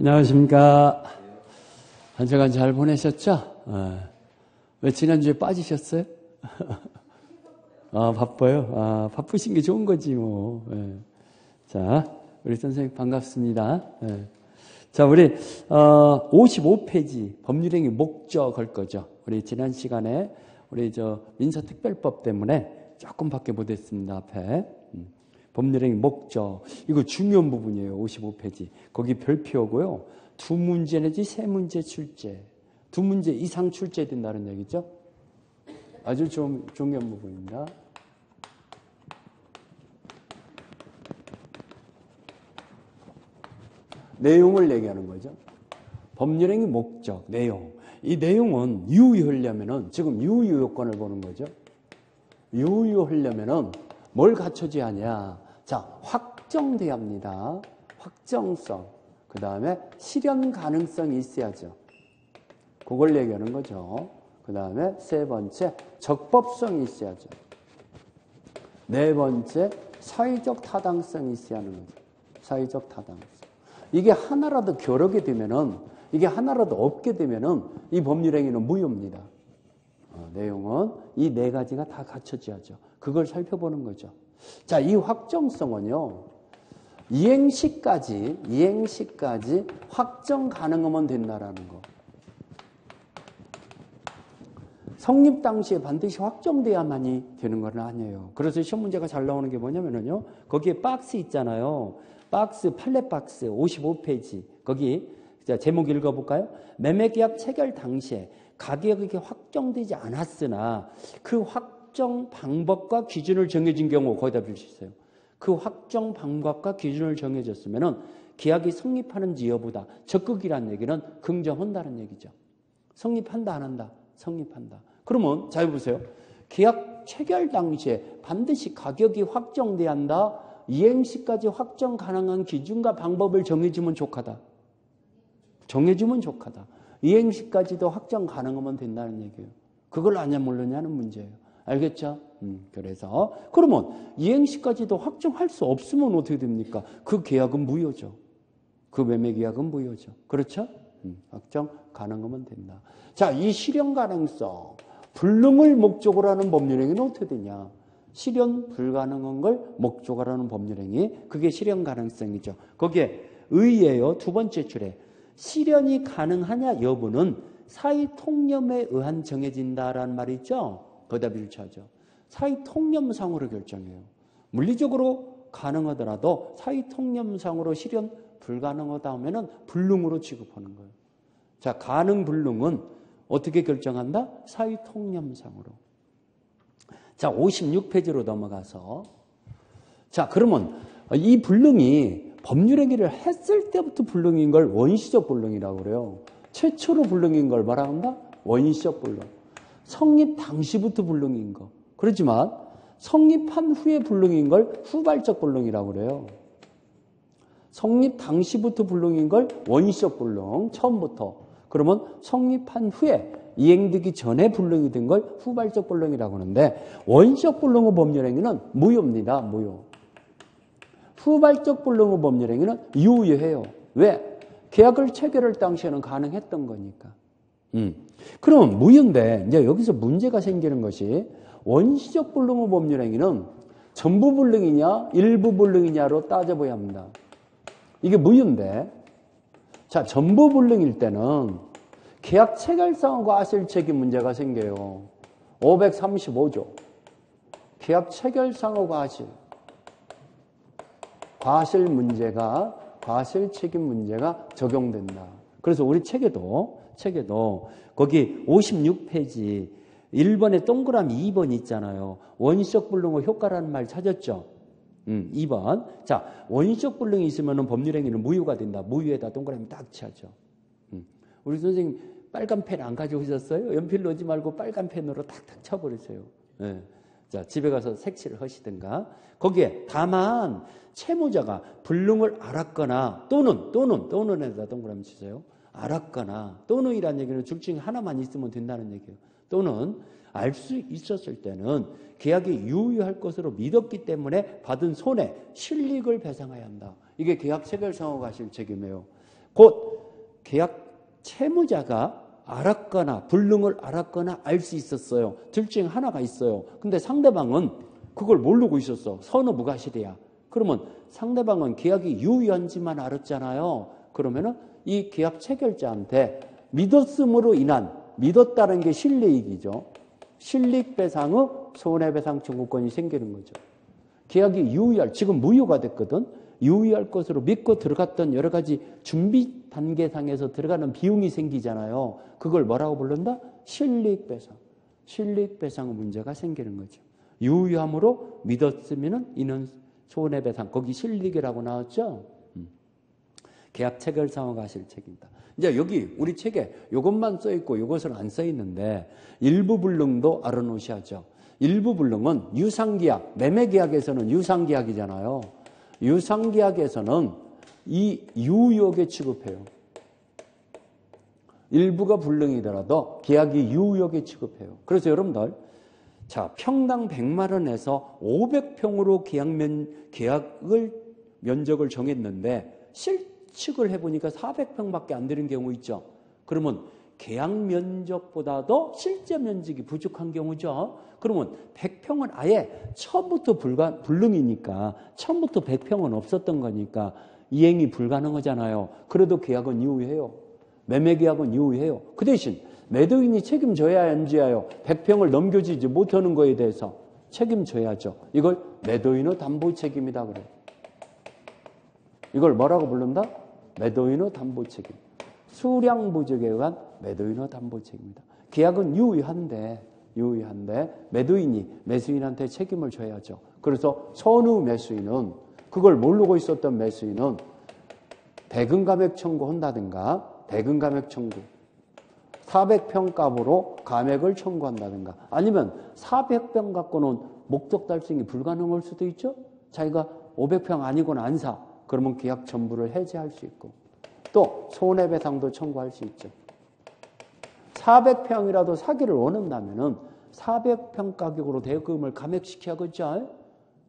안녕하십니까. 한 주간 잘 보내셨죠? 왜 지난주에 빠지셨어요? 바빠요? 바쁘신 게 좋은 거지, 뭐. 자, 우리 선생님 반갑습니다. 자, 우리, 55페이지 법률행위 목적 할 거죠. 우리 지난 시간에 우리 민사특별법 때문에 조금 밖에 못했습니다, 앞에. 법률행위 목적. 이거 중요한 부분이에요. 55페이지. 거기 별표고요. 2문제 내지 3문제 출제. 2문제 이상 출제된다는 얘기죠. 아주 중요한 부분입니다. 내용을 얘기하는 거죠. 법률행위 목적, 내용. 이 내용은 유효하려면은 지금 유효 요건을 보는 거죠. 유효하려면은 뭘 갖춰줘야 하냐. 자, 확정돼야 합니다. 확정성. 그 다음에 실현 가능성이 있어야죠. 그걸 얘기하는 거죠. 그 다음에 세 번째, 적법성이 있어야죠. 네 번째, 사회적 타당성이 있어야 하는 거죠. 사회적 타당성. 이게 하나라도 겨루게 되면은, 이게 하나라도 없게 되면은 이 법률행위는 무효입니다. 내용은 이 네 가지가 다 갖춰져야죠. 그걸 살펴보는 거죠. 자, 이 확정성은요, 이행시까지 확정 가능하면 된다라는 거. 성립 당시에 반드시 확정돼야만이 되는 건 아니에요. 그래서 시험 문제가 잘 나오는 게 뭐냐면요, 거기에 박스 있잖아요. 박스, 팔레 박스 55페이지. 거기 자, 제목 읽어볼까요? 매매계약 체결 당시에 가격이 확정되지 않았으나 그 확정 방법과 기준을 정해진 경우 거기다 빌 수 있어요. 그 확정 방법과 기준을 정해졌으면은 계약이 성립하는지 여부다. 적극이라는 얘기는 긍정한다는 얘기죠. 성립한다, 안 한다? 성립한다. 그러면 잘 보세요. 계약 체결 당시에 반드시 가격이 확정돼야 한다. 이행시까지 확정 가능한 기준과 방법을 정해주면 족하다. 정해주면 족하다. 이행시까지도 확정 가능하면 된다는 얘기예요. 그걸 아냐 모르냐는 문제예요. 알겠죠? 그래서 그러면 이행시까지도 확정할 수 없으면 어떻게 됩니까? 그 계약은 무효죠. 그 매매 계약은 무효죠. 그렇죠? 확정 가능하면 된다. 자, 이 실현 가능성, 불능을 목적으로 하는 법률행위는 어떻게 되냐? 실현 불가능한 걸 목적으로 하는 법률행위, 그게 실현 가능성이죠. 거기에 의예요. 두 번째 줄에 실현이 가능하냐 여부는 사의 통념에 의한 정해진다라는 말이 있죠. 거기다 밀차죠. 사의 통념상으로 결정해요. 물리적으로 가능하더라도 사의 통념상으로 실현 불가능하다 하면은 불능으로 취급하는 거예요. 자, 가능 불능은 어떻게 결정한다? 사의 통념상으로. 자, 56페이지로 넘어가서 자, 그러면 이 불능이 법률행위를 했을 때부터 불능인 걸 원시적 불능이라고 그래요. 최초로 불능인 걸 뭐라 한다? 원시적 불능. 성립 당시부터 불능인 거. 그렇지만 성립한 후에 불능인 걸 후발적 불능이라고 그래요. 성립 당시부터 불능인 걸 원시적 불능, 처음부터. 그러면 성립한 후에 이행되기 전에 불능이 된 걸 후발적 불능이라고 하는데 원시적 불능의 법률행위는 무효입니다. 무효. 후발적 불능의 법률행위는 유효해요. 왜? 계약을 체결할 당시에는 가능했던 거니까. 그럼 무효인데 이제 여기서 문제가 생기는 것이 원시적 불능의 법률행위는 전부 불능이냐 일부 불능이냐로 따져봐야 합니다. 이게 무효인데 자, 전부 불능일 때는 계약 체결상의 과실책임 문제가 생겨요. 535조. 계약 체결상의 과실 문제가, 과실 책임 문제가 적용된다. 그래서 우리 책에도 거기 56페이지 1번에 동그라미 2번 있잖아요. 원시적 불능의 효과라는 말 찾았죠? 2번. 자, 원시적 불능이 있으면 법률행위는 무효가 된다. 무효에다 동그라미 딱 치하죠. 우리 선생님 빨간 펜 안 가지고 오셨어요? 연필 넣지 말고 빨간 펜으로 탁탁 쳐버리세요. 네. 자, 집에 가서 색칠을 하시든가. 거기에 다만 채무자가 불능을 알았거나 또는에다 동그라미 치세요. 알았거나 또는이라는 얘기는 둘 중에 하나만 있으면 된다는 얘기예요. 또는 알 수 있었을 때는 계약이 유효할 것으로 믿었기 때문에 받은 손해, 실익을 배상해야 한다. 이게 계약 체결상의 과실 책임이에요. 곧 계약 채무자가 알았거나 불능을 알았거나 알 수 있었어요. 둘 중에 하나가 있어요. 근데 상대방은 그걸 모르고 있었어. 선어무과실이야. 그러면 상대방은 계약이 유효한지만 알았잖아요. 그러면은 이 계약 체결자한테 믿었음으로 인한, 믿었다는 게 실리익이죠. 실리익배상의 손해배상 청구권이 생기는 거죠. 계약이 유효할, 지금 무효가 됐거든. 유효할 것으로 믿고 들어갔던 여러 가지 준비 단계상에서 들어가는 비용이 생기잖아요. 그걸 뭐라고 부른다? 실리익배상. 실리익배상 문제가 생기는 거죠. 유효함으로 믿었으면 이는 손해배상. 거기 실리익이라고 나왔죠? 계약 체결 상호 과실책입니다. 이제 여기 우리 책에 이것만 써있고 이것은 안 써있는데 일부 불능도 알아놓으셔야죠. 일부 불능은 유상계약, 매매계약에서는 유상계약이잖아요. 유상계약에서는 이 유효에 취급해요. 일부가 불능이더라도 계약이 유효에 취급해요. 그래서 여러분들, 자, 평당 100만 원에서 500평으로 계약을 면적을 정했는데 실측을 해보니까 400평밖에 안 되는 경우 있죠. 그러면 계약 면적보다도 실제 면적이 부족한 경우죠. 그러면 100평은 아예 처음부터 불능이니까 처음부터 100평은 없었던 거니까 이행이 불가능하잖아요. 그래도 계약은 유효해요. 매매계약은 유효해요. 그 대신 매도인이 책임져야 안 져야요. 100평을 넘겨주지 못하는 거에 대해서 책임져야죠. 이걸 매도인의 담보책임이다 그래요. 이걸 뭐라고 부른다? 매도인의 담보책임. 수량 부족에 의한 매도인의 담보책임이다. 계약은 유효한데 매도인이 매수인한테 책임을 져야죠. 그래서 선의 매수인은, 그걸 모르고 있었던 매수인은 대금감액 청구한다든가, 대금감액 청구 400평 값으로 감액을 청구한다든가, 아니면 400평 갖고는 목적 달성이 불가능할 수도 있죠. 자기가 500평 아니고는 안 사. 그러면 계약 전부를 해지할 수 있고, 또 손해배상도 청구할 수 있죠. 400평이라도 사기를 원한다면은 400평 가격으로 대금을 감액시켜야겠죠.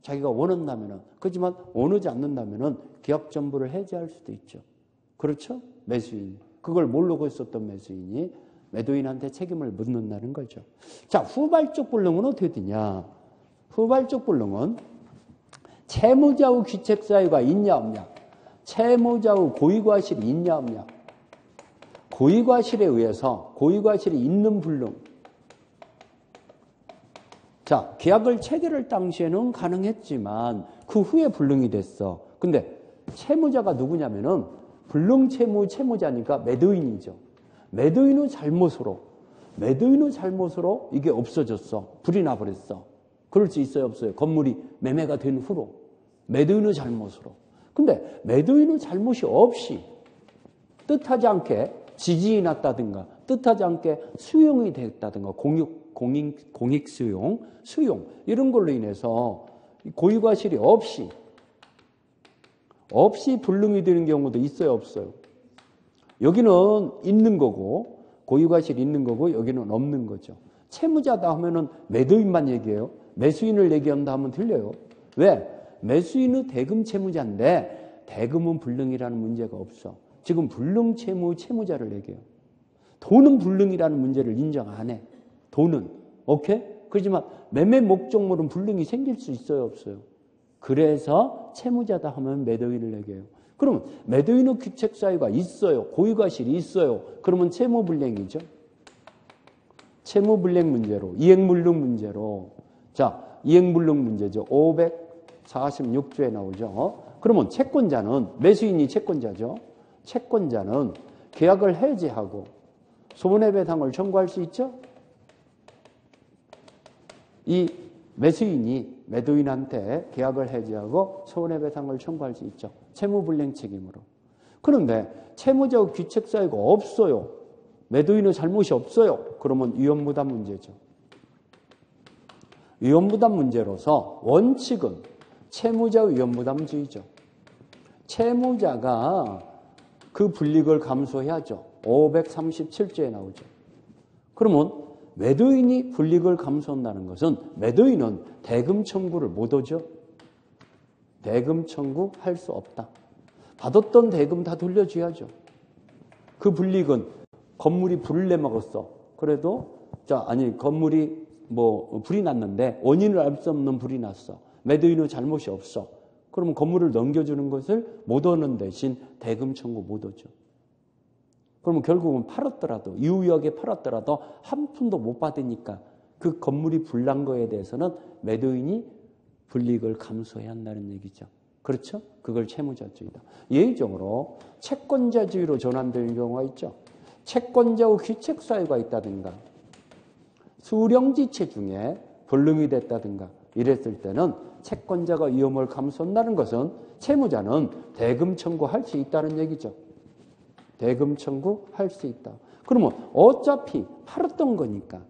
자기가 원한다면은. 그렇지만 원하지 않는다면은 계약 전부를 해지할 수도 있죠. 그렇죠? 매수인이. 그걸 모르고 있었던 매수인이 매도인한테 책임을 묻는다는 거죠. 자, 후발적 불능은 어떻게 되냐? 후발적 불능은 채무자의 귀책 사유가 있냐 없냐, 채무자의 고의과실이 있냐 없냐, 고의과실에 의해서 고의과실이 있는 불능. 자, 계약을 체결할 당시에는 가능했지만 그 후에 불능이 됐어. 근데 채무자가 누구냐면은 불능 채무자니까 매도인이죠. 매도인의 잘못으로 이게 없어졌어. 불이 나버렸어. 그럴 수 있어요, 없어요? 건물이 매매가 된 후로. 매도인의 잘못으로. 근데 매도인의 잘못이 없이 뜻하지 않게 지진이 났다든가, 뜻하지 않게 수용이 됐다든가, 공익 수용, 이런 걸로 인해서 고의과실이 없이 불능이 되는 경우도 있어요, 없어요? 여기는 있는 거고, 고의과실이 있는 거고, 여기는 없는 거죠. 채무자다 하면은 매도인만 얘기해요. 매수인을 얘기한다 하면 틀려요. 왜? 매수인의 대금 채무자인데 대금은 불능이라는 문제가 없어. 지금 불능 채무자를 얘기해요. 돈은 불능이라는 문제를 인정 안 해. 돈은. 오케이? 그렇지만 매매 목적물은 불능이 생길 수 있어요, 없어요? 그래서 채무자다 하면 매도인을 얘기해요. 그러면 매도인의 귀책 사유가 있어요. 고의과실이 있어요. 그러면 채무불량이죠. 채무불량 문제로, 이행불능 문제로. 자, 이행불능 문제죠. 546조에 나오죠. 그러면 채권자는, 매수인이 채권자죠. 채권자는 계약을 해지하고 손해배상을 청구할 수 있죠. 이 매수인이 매도인한테 계약을 해지하고 손해배상을 청구할 수 있죠. 채무불량 책임으로. 그런데 채무자의 귀책 사유가 없어요. 매도인의 잘못이 없어요. 그러면 위험부담 문제죠. 위험부담 문제로서 원칙은 채무자 위험부담주의죠. 채무자가 그 불이익을 감수해야죠. 537조에 나오죠. 그러면 매도인이 불이익을 감수한다는 것은 매도인은 대금 청구를 못하죠. 대금 청구할 수 없다. 받았던 대금 다 돌려줘야죠. 그 불이익은 건물이 불을 내먹었어. 그래도 건물이 불이 났는데 원인을 알 수 없는 불이 났어. 매도인의 잘못이 없어. 그러면 건물을 넘겨주는 것을 못 얻는 대신 대금 청구 못 얻죠. 그러면 결국은 팔았더라도 이후역에 팔았더라도 한 푼도 못 받으니까 그 건물이 불난 거에 대해서는 매도인이 불이익을 감수해야 한다는 얘기죠. 그렇죠? 그걸 채무자주의다. 예외적으로 채권자주의로 전환되는 경우가 있죠. 채권자의 귀책 사유가 있다든가 수령지체 중에 불능이 됐다든가 이랬을 때는 채권자가 위험을 감수한다는 것은 채무자는 대금 청구할 수 있다는 얘기죠. 대금 청구할 수 있다. 그러면 어차피 팔았던 거니까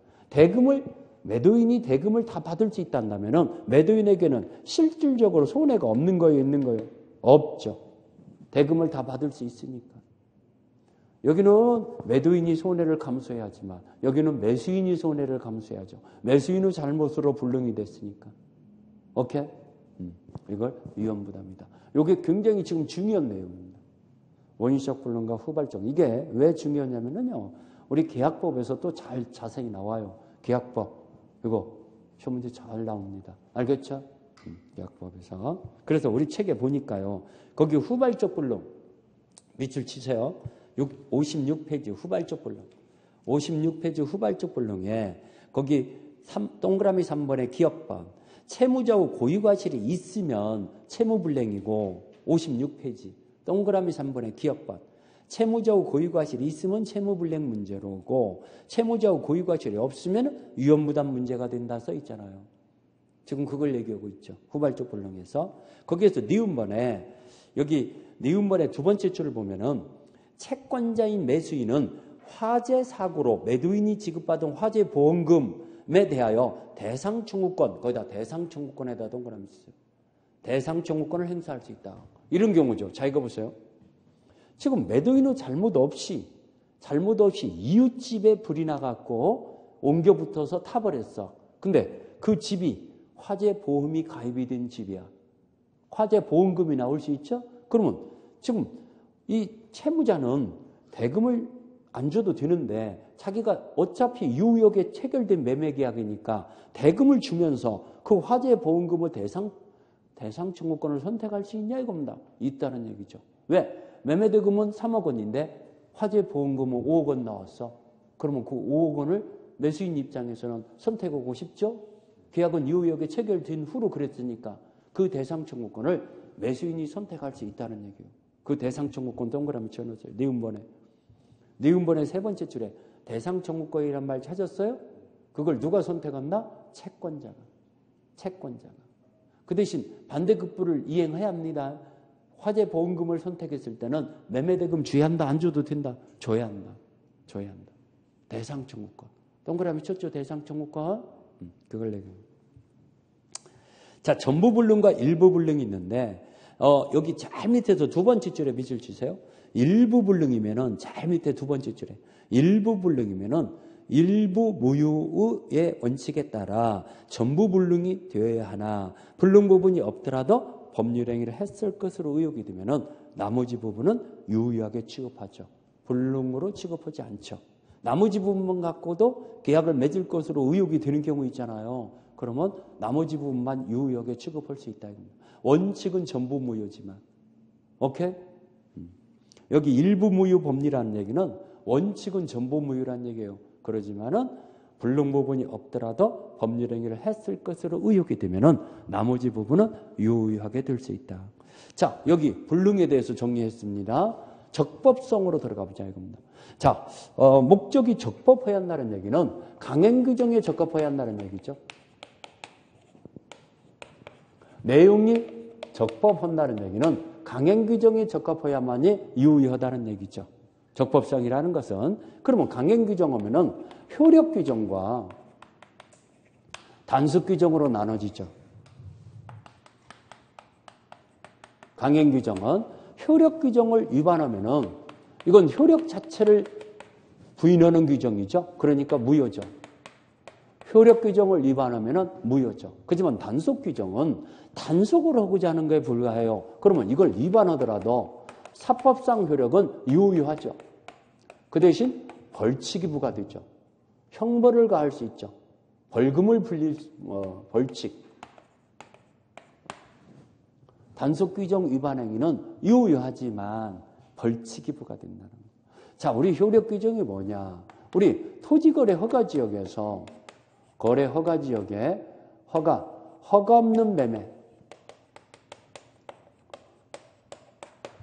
매도인이 대금을 다 받을 수 있다면 매도인에게는 실질적으로 손해가 없는 거예요, 있는 거예요? 없죠. 대금을 다 받을 수 있으니까. 여기는 매도인이 손해를 감수해야지만 여기는 매수인이 손해를 감수해야죠. 매수인의 잘못으로 불능이 됐으니까. 오케이? 이걸 위험부담이다. 이게 굉장히 지금 중요한 내용입니다. 원인적 불능과 후발적. 이게 왜 중요하냐면요. 우리 계약법에서 또 자세히 나와요. 계약법. 이거 시험 문제 잘 나옵니다. 알겠죠? 계약법에서. 그래서 우리 책에 보니까요. 거기 후발적 불능. 밑줄 치세요. 56페이지 후발적 불능. 56페이지 후발적 불능에 거기 동그라미 3번에 기업번. 채무자의 고유과실이 있으면 채무불능이고 56페이지 동그라미 3번에 기업번. 채무자의 고유과실이 있으면 채무불능 문제로고 채무자의 고유과실이 없으면 위험부담 문제가 된다 써 있잖아요. 지금 그걸 얘기하고 있죠. 후발적 불능에서. 거기에서 니은번에 여기 니은번의 두 번째 줄을 보면은 채권자인 매수인은 화재 사고로 매도인이 지급받은 화재 보험금에 대하여 대상 청구권, 거기다 대상 청구권에다 동그라미 쓰세요. 대상 청구권을 행사할 수 있다. 이런 경우죠. 자, 이거 보세요. 지금 매도인의 잘못 없이 이웃집에 불이 나갖고 옮겨 붙어서 타버렸어. 근데 그 집이 화재 보험이 가입이 된 집이야. 화재 보험금이 나올 수 있죠? 그러면 지금 이 채무자는 대금을 안 줘도 되는데 자기가 어차피 유효하게 체결된 매매계약이니까 대금을 주면서 그 화재 보험금의 대상 청구권을 선택할 수 있냐 이겁니다. 있다는 얘기죠. 왜? 매매대금은 3억 원인데 화재 보험금은 5억 원 나왔어. 그러면 그 5억 원을 매수인 입장에서는 선택하고 싶죠? 계약은 유효하게 체결된 후로 그랬으니까 그 대상 청구권을 매수인이 선택할 수 있다는 얘기예요. 그 대상 청구권 동그라미 쳐놓으세요. 니은번의 세 번째 줄에 대상 청구권이란 말 찾았어요? 그걸 누가 선택한다? 채권자가. 그 대신 반대급부를 이행해야 합니다. 화재 보험금을 선택했을 때는 매매대금 줘야 한다, 안 줘도 된다? 줘야 한다. 대상 청구권. 동그라미 쳤죠? 대상 청구권. 그걸 얘기합니다. 자, 전부 불능과 일부 불능이 있는데 여기 잘 밑에서 두 번째 줄에 밑을 치세요. 일부 불능이면은 잘 밑에 두 번째 줄에 일부 불능이면은 일부 무효의 원칙에 따라 전부 불능이 되어야 하나 불능 부분이 없더라도 법률 행위를 했을 것으로 의혹이 되면은 나머지 부분은 유효하게 취급하죠. 불능으로 취급하지 않죠. 나머지 부분만 갖고도 계약을 맺을 것으로 의혹이 되는 경우 있잖아요. 그러면 나머지 부분만 유효하게 취급할 수 있다. 원칙은 전부 무효지만. 오케이? 여기 일부 무효 법리라는 얘기는 원칙은 전부 무효라는 얘기예요. 그러지만은 불능 부분이 없더라도 법률 행위를 했을 것으로 의혹이 되면은 나머지 부분은 유효하게 될 수 있다. 자, 여기 불능에 대해서 정리했습니다. 적법성으로 들어가 보자 이겁니다. 자, 목적이 적법해야 한다는 얘기는 강행 규정에 적합해야 한다는 얘기죠. 내용이 적법한다는 얘기는 강행 규정에 적합해야만이 유효하다는 얘기죠. 적법성이라는 것은 그러면 강행 규정하면은 효력 규정과 단속 규정으로 나눠지죠. 강행 규정은 효력 규정을 위반하면은 이건 효력 자체를 부인하는 규정이죠. 그러니까 무효죠. 효력 규정을 위반하면은 무효죠. 그렇지만 단속 규정은 단속을 하고자 하는 것에 불과해요. 그러면 이걸 위반하더라도 사법상 효력은 유효하죠. 그 대신 벌칙이 부과되죠. 형벌을 가할 수 있죠. 벌금을 불릴 벌칙. 단속 규정 위반 행위는 유효하지만 벌칙이 부과된다는 거예요. 자, 우리 효력 규정이 뭐냐? 우리 토지거래 허가 지역에서 거래 허가 지역에 허가 없는 매매.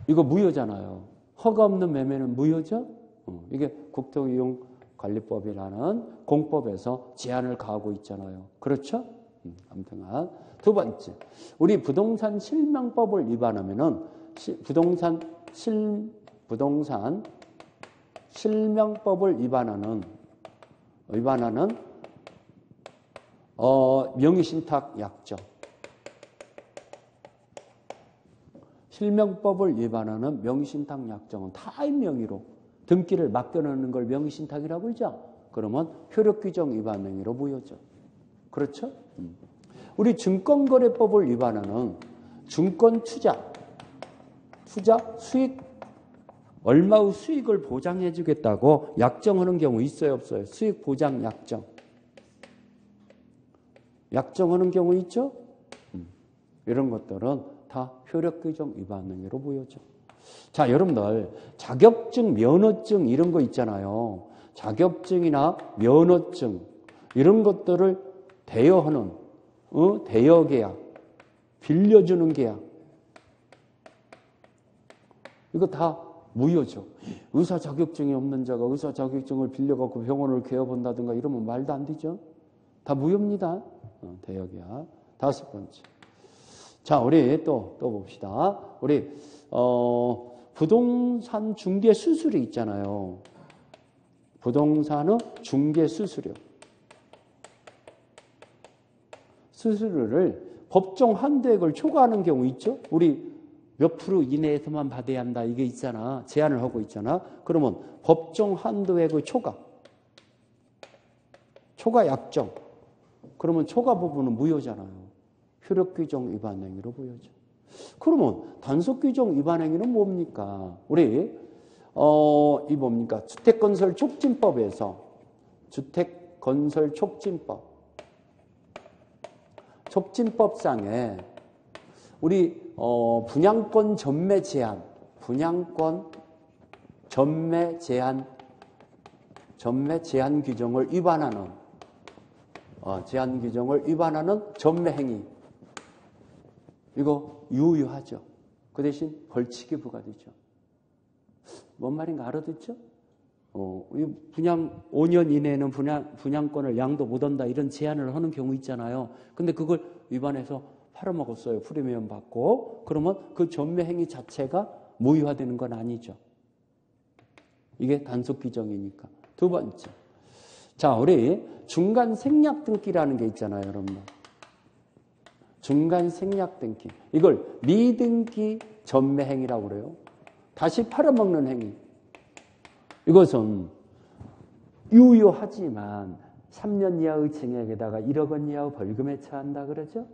이거 무효잖아요. 허가 없는 매매는 무효죠? 이게 국토이용관리법이라는 공법에서 제한을 가하고 있잖아요. 그렇죠? 아무튼 두 번째, 우리 부동산 실명법을 위반하면은 부동산 실명법을 위반하는 명의신탁 약정. 실명법을 위반하는 명의신탁 약정은 타인 명의로 등기를 맡겨놓는 걸 명의신탁이라고 그러죠. 그러면 효력규정 위반 행위로 무효죠. 그렇죠? 우리 증권거래법을 위반하는 증권 투자 수익 얼마의 수익을 보장해 주겠다고 약정하는 경우 있어요, 없어요? 수익 보장 약정하는 경우 있죠? 이런 것들은 다 효력규정 위반 행위로 무효죠. 자, 여러분들 자격증, 면허증 이런 거 있잖아요. 자격증이나 면허증 이런 것들을 대여하는 대여계약, 빌려주는 계약 이거 다 무효죠. 의사 자격증이 없는 자가 의사 자격증을 빌려갖고 병원을 개업한다든가 이러면 말도 안 되죠. 다 무효입니다. 대여계약. 다섯 번째. 자, 우리 또 봅시다. 우리 부동산 중개 수수료 있잖아요. 부동산의 중개 수수료를 법정 한도액을 초과하는 경우 있죠. 우리 몇 프로 이내에서만 받아야 한다 이게 있잖아. 제한을 하고 있잖아. 그러면 법정 한도액의 초과 약정. 그러면 초과 부분은 무효잖아요. 효력규정 위반 행위로 무효죠. 그러면 단속규정 위반 행위는 뭡니까? 우리 이 뭡니까? 주택건설촉진법에서 촉진법상에 우리 분양권 전매 제한 규정을 위반하는 전매 행위 이거 유효하죠. 그 대신 벌칙이 부과되죠. 뭔 말인가 알아듣죠? 분양 5년 이내에는 분양권을 양도 못 한다 이런 제한을 하는 경우 있잖아요. 근데 그걸 위반해서 팔아먹었어요. 프리미엄 받고. 그러면 그 전매 행위 자체가 무효화되는 건 아니죠. 이게 단속 규정이니까. 두 번째. 자, 우리 중간 생략 등기라는 게 있잖아요, 여러분. 중간 생략 등기. 이걸 미등기 전매 행위라고 그래요. 다시 팔아먹는 행위. 이것은 유효하지만 3년 이하의 징역에다가 1억 원 이하의 벌금에 처한다 그러죠?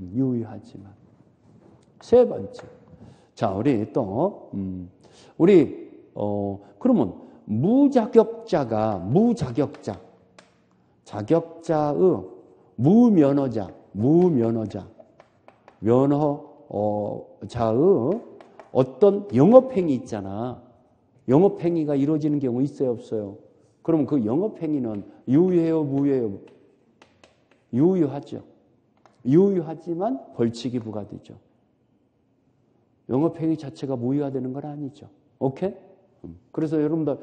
유효하지만. 세 번째. 자, 우리 또 그러면 자격자의 면허자의 어떤 영업행위 있잖아. 영업행위가 이루어지는 경우 있어요, 없어요? 그럼 그 영업행위는 유효해요, 무효해요? 유효하죠. 유효하지만 벌칙이 부과되죠. 영업행위 자체가 무효화되는 건 아니죠. 오케이? 그래서 여러분들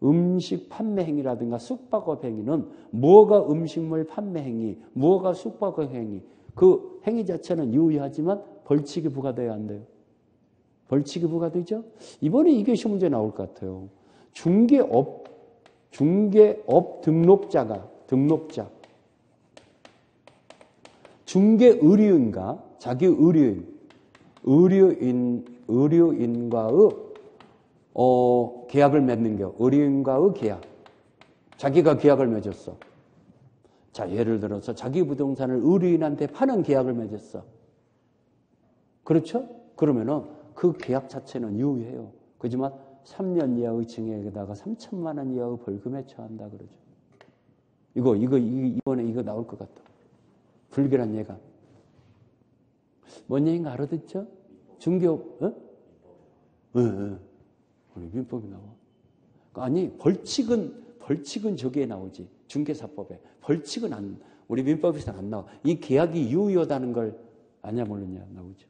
음식 판매 행위라든가 숙박업 행위는 뭐가 음식물 판매 행위, 뭐가 숙박업 행위 그 행위 자체는 유효하지만 벌칙이 부과돼야 안 돼요. 벌칙이 부과되죠? 이번에 이게 시험 문제 나올 것 같아요. 중개업 등록자 중개의료인과 자기 의료인과의 계약을 맺는 경우, 의료인과의 계약. 자기가 계약을 맺었어. 자, 예를 들어서 자기 부동산을 의료인한테 파는 계약을 맺었어. 그렇죠? 그러면은 그 계약 자체는 유효해요. 그렇지만 3년 이하의 징역에다가 3천만 원 이하의 벌금에 처한다 그러죠. 이번에 이거 나올 것 같다. 불결한 예가. 뭔 얘기인가 알아듣죠? 중개업, 우리 민법이 나와. 아니, 벌칙은 저기에 나오지. 중개사법에. 벌칙은 우리 민법에서 안 나와. 이 계약이 유효하다는 걸 아냐 모르냐 나오죠.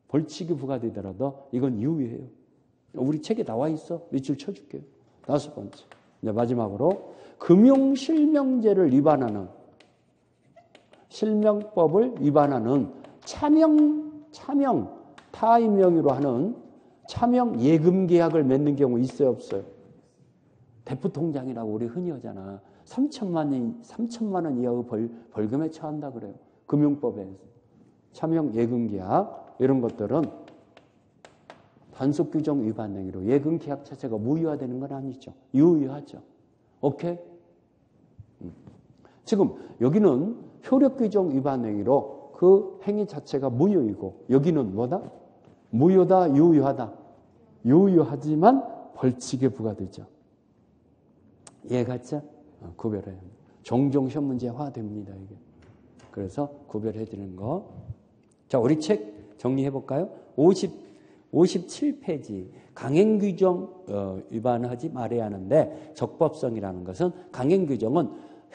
벌칙이 부과되더라도 이건 유효해요. 우리 책에 나와 있어. 밑줄 쳐줄게요. 5번째. 이제 마지막으로 금융실명제를 위반하는 실명법을 위반하는 차명 타의 명의로 하는 차명 예금 계약을 맺는 경우 있어요, 없어요? 대포통장이라고 우리 흔히 하잖아. 3천만 원 이하의 벌금에 처한다 그래요. 금융법에서. 차명 예금 계약 이런 것들은 단속 규정 위반 행위로 예금 계약 자체가 무효화되는 건 아니죠. 유효하죠. 오케이? 지금 여기는 효력 규정 위반 행위로 그 행위 자체가 무효이고 여기는 뭐다? 무효다, 유효하다. 유효하지만 벌칙에 부과되죠. 이해갔죠? 구별해야 합니다. 종종 시험 문제화됩니다, 이게. 그래서 구별해 드리는 거. 자, 우리 책 정리해 볼까요? 57페이지. 강행 규정 위반하지 말아야 하는데 적법성이라는 것은 강행 규정은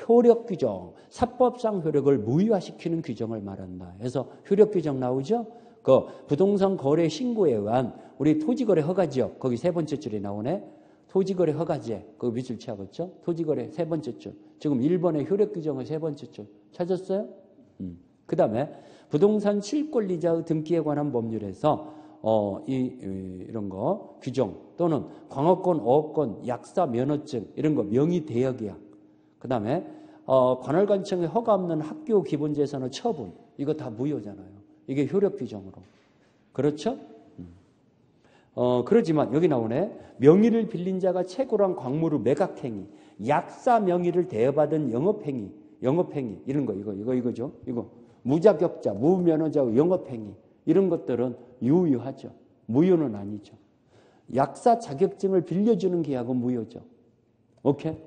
효력 규정, 사법상 효력을 무효화시키는 규정을 말한다. 그래서 효력 규정 나오죠? 그 부동산 거래 신고에 의한 우리 토지거래 허가지역 거기 세 번째 줄에 나오네. 토지거래 허가제 그 밑줄 치하겠죠? 토지거래 세 번째 줄. 지금 1번의 효력 규정의 세 번째 줄 찾았어요? 그 다음에 부동산 실권리자의 등기에 관한 법률에서 이런 거 규정 또는 광어권, 어업권, 약사 면허증 이런 거 명의 대여계약. 그 다음에 관할관청의 허가 없는 학교 기본재산의 처분 이거 다 무효잖아요. 이게 효력 규정으로. 그렇죠? 그러지만 여기 나오네. 명의를 빌린 자가 채굴한 광물의 매각행위, 약사 명의를 대여받은 영업행위 이런 거 이거죠. 이거 무자격자, 무면허자의 영업행위 이런 것들은 유효하죠. 무효는 아니죠. 약사 자격증을 빌려주는 계약은 무효죠. 오케이?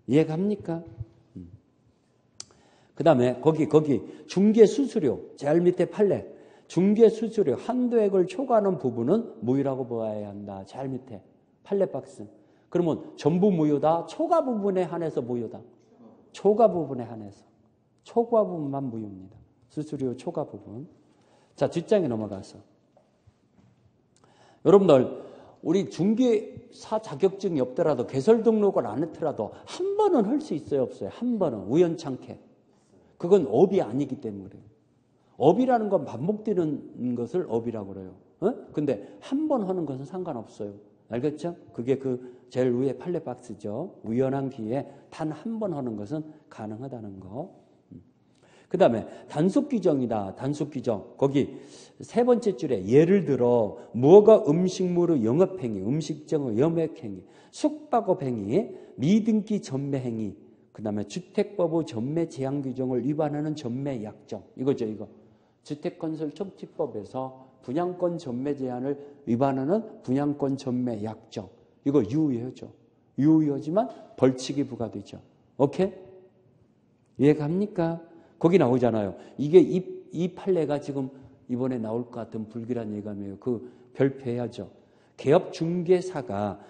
이해갑니까? 그 다음에 거기 중개수수료 제일 밑에 판례 중개수수료 한도액을 초과하는 부분은 무효라고 보아야 한다. 제일 밑에 판례 박스. 그러면 전부 무효다. 초과 부분에 한해서 무효다. 초과 부분에 한해서. 초과 부분만 무효입니다. 수수료 초과 부분. 자, 뒷장에 넘어가서. 여러분들 우리 중개사 자격증이 없더라도 개설 등록을 안 했더라도 한 번은 할 수 있어요, 없어요? 한 번은 우연찮게. 그건 업이 아니기 때문에 그래요. 업이라는 건 반복되는 것을 업이라고 그래요. 근데 한 번 하는 것은 상관없어요. 알겠죠? 그게 그 제일 위에 판례 박스죠. 우연한 기회에 단 한 번 하는 것은 가능하다는 거. 그 다음에 단속 규정이다. 단속 규정. 거기 세 번째 줄에 예를 들어 무허가 음식물의 영업행위, 음식점의 영업행위, 숙박업행위, 미등기 전매행위, 그 다음에 주택법의 전매 제한 규정을 위반하는 전매 약정. 이거죠, 이거. 주택건설청지법에서 분양권 전매 제한을 위반하는 분양권 전매 약정. 이거 유효하죠. 유효하지만 벌칙이 부과되죠. 오케이? 이해갑니까? 거기 나오잖아요. 이게 이 판례가 지금 이번에 나올 것 같은 불길한 예감이에요. 그 별표해야죠. 개업중개사가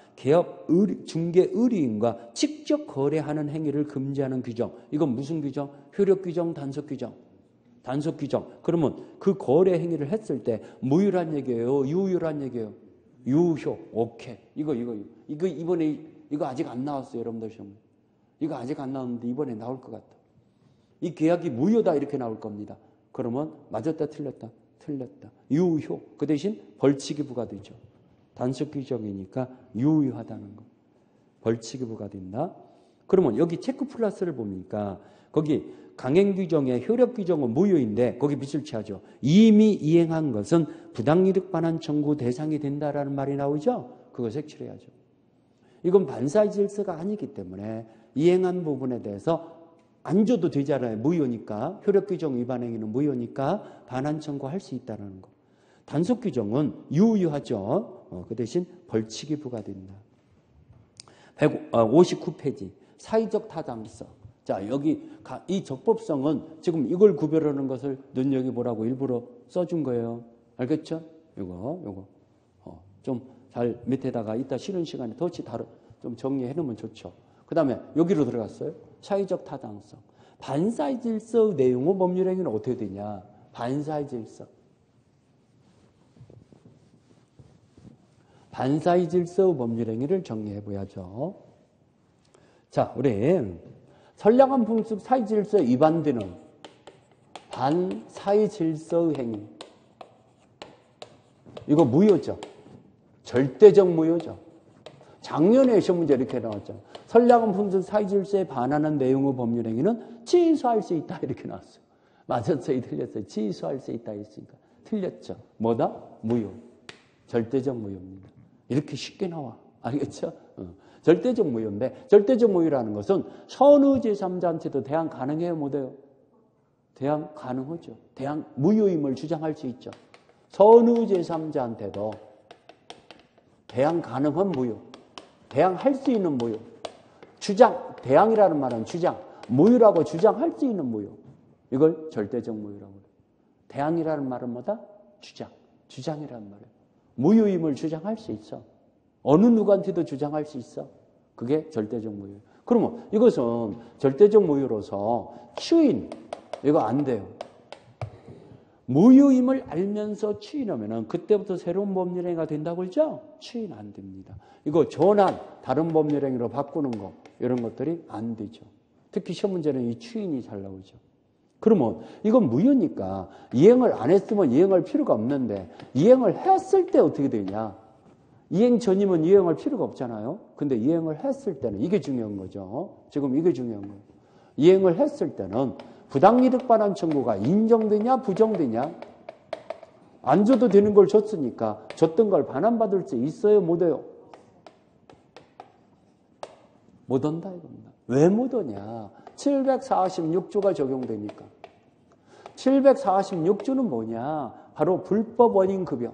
중개의뢰인과 직접 거래하는 행위를 금지하는 규정. 이건 무슨 규정? 효력 규정, 단속 규정. 단속 규정. 그러면 그 거래 행위를 했을 때 무효란 얘기예요? 유효란 얘기예요? 유효. 오케이. 이거 이번에 이거 아직 안 나왔어요, 여러분들 시험. 이거 아직 안 나왔는데 이번에 나올 것 같다. 이 계약이 무효다 이렇게 나올 겁니다. 그러면 맞았다 틀렸다. 유효. 그 대신 벌칙이 부과되죠. 단속 규정이니까 유효하다는 거. 벌칙이 부과된다. 그러면 여기 체크 플러스를 보니까 거기 강행 규정의 효력 규정은 무효인데 거기 밑줄 치하죠. 이미 이행한 것은 부당이득 반환 청구 대상이 된다라는 말이 나오죠. 그거 색칠해야죠. 이건 반사의 질서가 아니기 때문에 이행한 부분에 대해서 안 줘도 되잖아요. 무효니까. 효력 규정 위반 행위는 무효니까 반환 청구할 수 있다는 거. 단속 규정은 유효하죠. 그 대신 벌칙이 부과된다. 59페이지 사회적 타당성. 자, 여기 이 적법성은 지금 이걸 구별하는 것을 눈여겨보라고 일부러 써준 거예요. 알겠죠? 요거 좀 잘 밑에다가 이따 쉬는 시간에 좀 정리해 놓으면 좋죠. 그 다음에 여기로 들어갔어요. 사회적 타당성. 반사의 질서 내용의 법률행위는 어떻게 되냐? 반사의 질서. 반사의 질서 법률행위를 정리해 보야죠. 자, 우리 선량한 풍습 사회 질서에 위반되는 반사의 질서 행위. 이거 무효죠. 절대적 무효죠. 작년에 시험 문제 이렇게 나왔죠. 선량한 풍습 사회 질서에 반하는 내용의 법률 행위는 취소할 수 있다 이렇게 나왔어요. 맞았어요, 틀렸어요. 취소할 수 있다 했으니까 틀렸죠. 뭐다? 무효. 절대적 무효입니다. 이렇게 쉽게 나와. 알겠죠? 절대적 무효인데 절대적 무효라는 것은 선의 제3자한테도 대항 가능해요, 못해요? 대항 가능하죠. 대항 무효임을 주장할 수 있죠. 선의 제3자한테도 대항 가능한 무효. 대항할 수 있는 무효. 주장, 대항이라는 말은 주장, 무효라고 주장할 수 있는 무효. 이걸 절대적 무효라고 해요. 대항이라는 말은 뭐다? 주장이라는 말이에요. 무효임을 주장할 수 있어. 어느 누구한테도 주장할 수 있어. 그게 절대적 무효. 그러면 이것은 절대적 무효로서 추인, 이거 안 돼요. 무효임을 알면서 추인하면은 그때부터 새로운 법률행위가 된다고 그러죠? 추인 안 됩니다. 이거 전환, 다른 법률행위로 바꾸는 거, 이런 것들이 안 되죠. 특히 시험 문제는 이 추인이 잘 나오죠. 그러면 이건 무효니까 이행을 안 했으면 이행할 필요가 없는데 이행을 했을 때 어떻게 되냐? 이행 전이면 이행할 필요가 없잖아요. 근데 이행을 했을 때는 이게 중요한 거죠. 지금 이게 중요한 거예요. 이행을 했을 때는 부당이득 반환 청구가 인정되냐 부정되냐? 안 줘도 되는 걸 줬으니까 줬던 걸 반환받을 수 있어요? 못해요? 못 한다 이겁니다. 왜 못 하냐? 746조가 적용되니까. 746조는 뭐냐? 바로 불법 원인 급여.